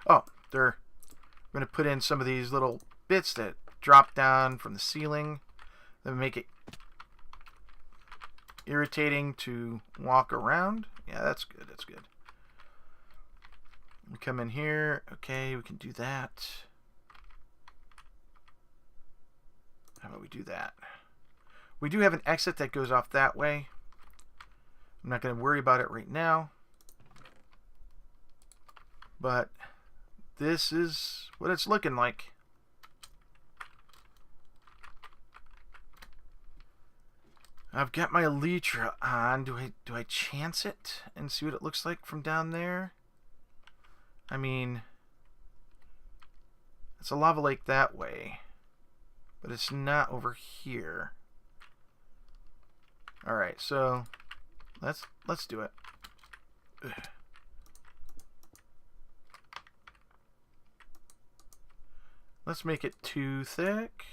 Oh, we're going to put in some of these little bits that drop down from the ceiling that make it irritating to walk around. Yeah, that's good. That's good. We come in here. Okay, we can do that. How about we do that? We do have an exit that goes off that way. I'm not going to worry about it right now. But this is what it's looking like. I've got my elytra on. Do I chance it and see what it looks like from down there? I mean, it's a lava lake that way, but it's not over here. All right, so let's do it. Ugh. Let's make it too thick,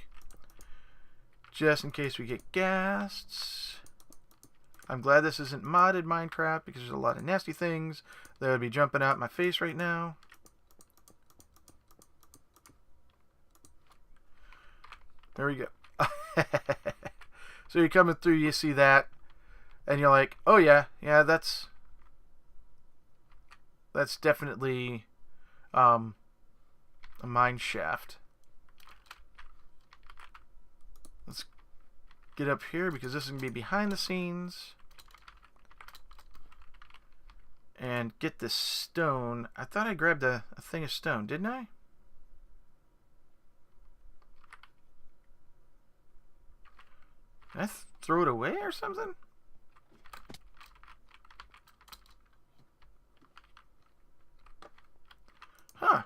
just in case we get gassed. I'm glad this isn't modded Minecraft, because there's a lot of nasty things that would be jumping out my face right now. There we go. So you're coming through, you see that, and you're like, oh yeah, that's definitely a mine shaft. Let's get up here, because this is going to be behind the scenes. And get this stone. I thought I grabbed a thing of stone, didn't I? Did I throw it away or something? Huh.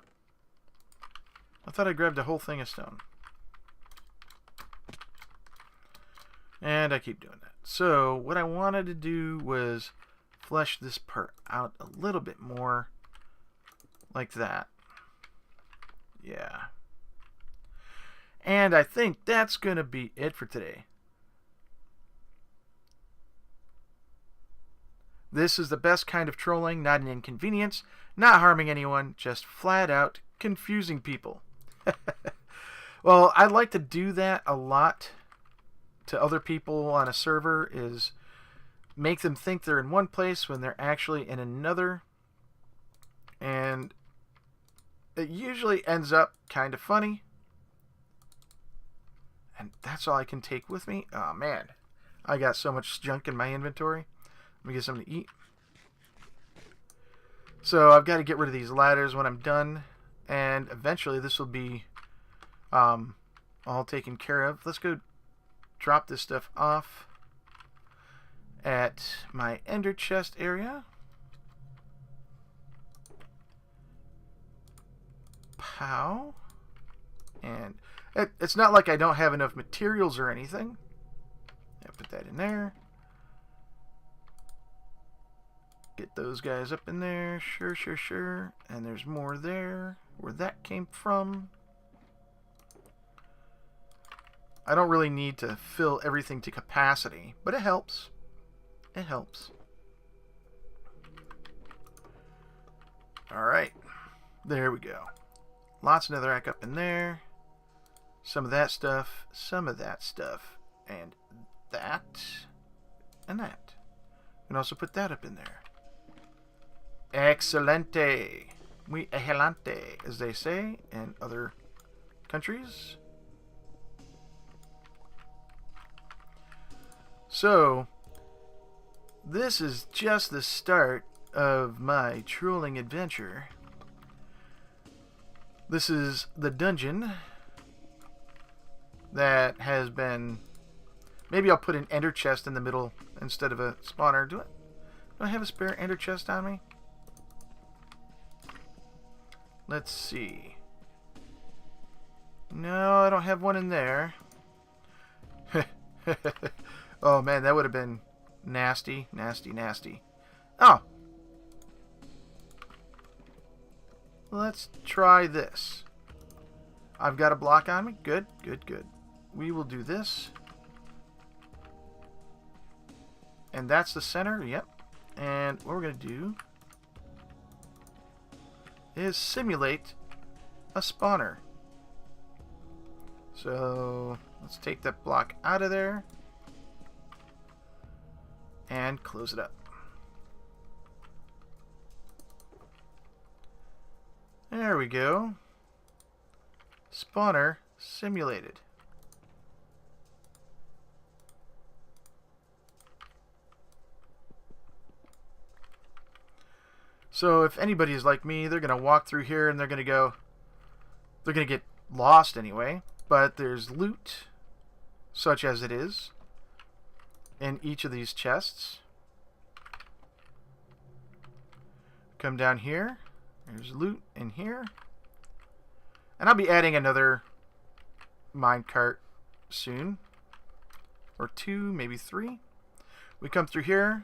I thought I grabbed a whole thing of stone. And I keep doing that. So what I wanted to do was flesh this part out a little bit more, like that. Yeah. And I think that's going to be it for today. This is the best kind of trolling, not an inconvenience, not harming anyone, just flat out confusing people. Well, I'd like to do that a lot to other people on a server, is make them think they're in one place when they're actually in another. And it usually ends up kind of funny. And that's all I can take with me. Oh man, I got so much junk in my inventory. Let me get something to eat. So I've got to get rid of these ladders when I'm done. And eventually this will be all taken care of. Let's go drop this stuff off at my ender chest area. Pow. And it's not like I don't have enough materials or anything. Yeah, put that in there. Get those guys up in there. Sure. And there's more there where that came from. I don't really need to fill everything to capacity, but it helps. It helps. Alright. There we go. Lots of netherrack up in there. Some of that stuff. Some of that stuff. And that. And that. And also put that up in there. Excelente. Muy excelente, as they say in other countries. So, this is just the start of my trolling adventure. This is the dungeon that has been... Maybe I'll put an ender chest in the middle instead of a spawner. Do I have a spare ender chest on me? Let's see. No, I don't have one in there. Oh man, that would have been nasty. Oh! Let's try this. I've got a block on me. Good. We will do this. And that's the center. Yep. And what we're going to do is simulate a spawner. So let's take that block out of there and close it up. There we go. Spawner simulated. So if anybody is like me, they're going to walk through here and they're going to get lost anyway. But there's loot, such as it is, in each of these chests. Come down here. There's loot in here. And I'll be adding another minecart soon. Or 2, maybe 3. We come through here.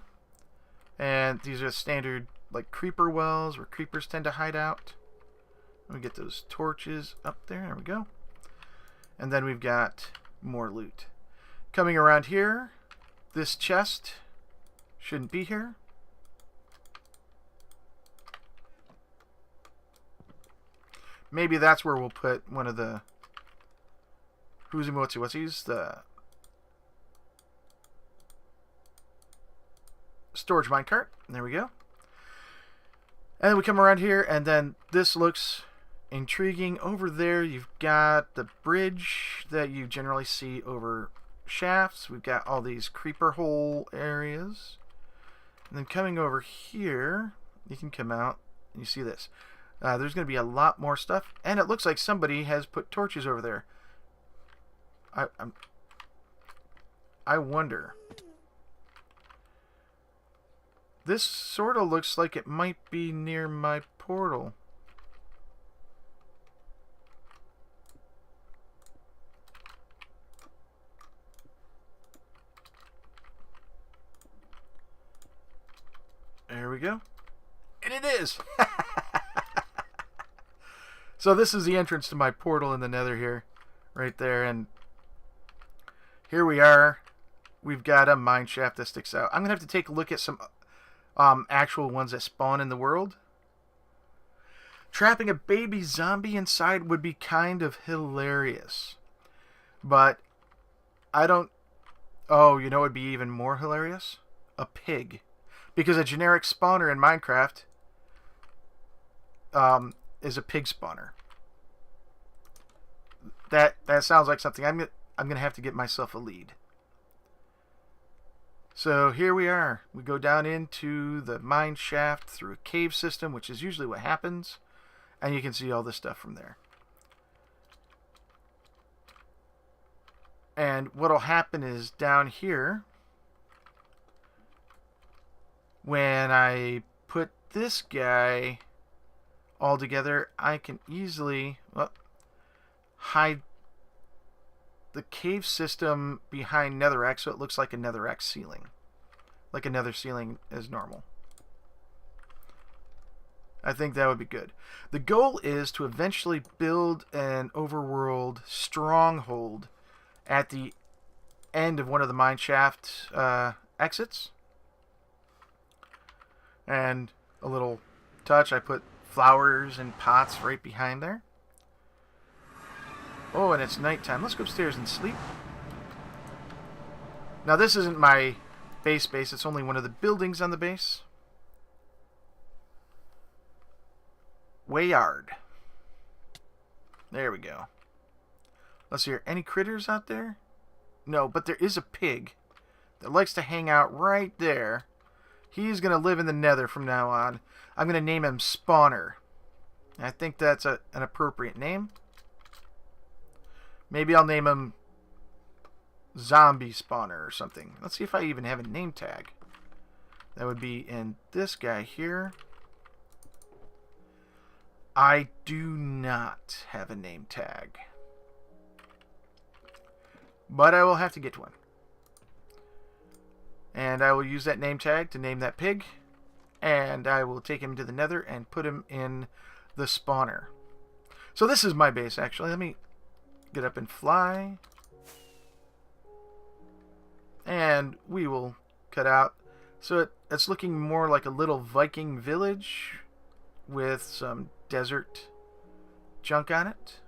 And these are standard like creeper wells where creepers tend to hide out. Let me get those torches up there. There we go. And then we've got more loot. Coming around here, this chest shouldn't be here. Maybe that's where we'll put one of the what's the storage minecart. There we go. And then we come around here, and then this looks intriguing. Over there, you've got the bridge that you generally see over shafts. We've got all these creeper hole areas. And then coming over here, you can come out and you see this. There's going to be a lot more stuff, and it looks like somebody has put torches over there. I wonder. This sort of looks like it might be near my portal. There we go. And it is! So this is the entrance to my portal in the nether here. Right there. And here we are. We've got a mine shaft that sticks out. I'm going to have to take a look at some actual ones that spawn in the world. Trapping a baby zombie inside would be kind of hilarious. But I don't... Oh, you know what would be even more hilarious? A pig. Because a generic spawner in Minecraft is a pig spawner. That sounds like something I'm gonna have to get myself a lead. So here we are. We go down into the mine shaft through a cave system, which is usually what happens, and you can see all this stuff from there. And what'll happen is down here, when I put this guy all together, I can easily hide the cave system behind netherrack so it looks like a netherrack ceiling. Like a nether ceiling is normal. I think that would be good. The goal is to eventually build an overworld stronghold at the end of one of the mine shaft exits. And a little touch, I put flowers and pots right behind there. Oh, and it's nighttime. Let's go upstairs and sleep. Now, this isn't my base. It's only one of the buildings on the base. Wayyard. There we go. Let's see here. Any critters out there? No, but there is a pig that likes to hang out right there. He's going to live in the nether from now on. I'm going to name him Spawner. I think that's an appropriate name. Maybe I'll name him Zombie Spawner or something. Let's see if I even have a name tag. That would be in this guy here. I do not have a name tag. But I will have to get one. And I will use that name tag to name that pig. And I will take him to the nether and put him in the spawner. So this is my base, actually. Let me get up and fly. And we will cut out. So it's looking more like a little Viking village with some desert junk on it.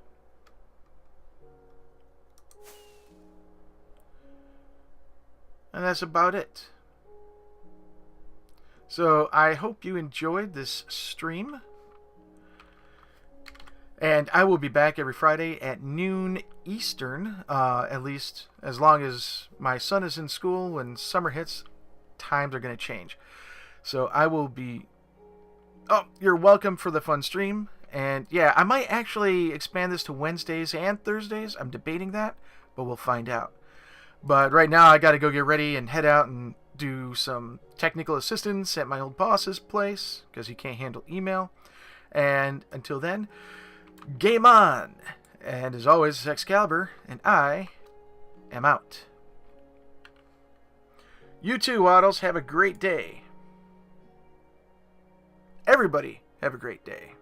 And that's about it. So I hope you enjoyed this stream. And I will be back every Friday at noon Eastern, at least as long as my son is in school. When summer hits, times are going to change. So I will be Oh, you're welcome for the fun stream. And yeah, I might actually expand this to Wednesdays and Thursdays. I'm debating that, but we'll find out. But right now, I gotta go get ready and head out and do some technical assistance at my old boss's place because he can't handle email. And until then, game on! And as always, Excalibur, and I am out. You too, Waddles. Have a great day. Everybody, have a great day.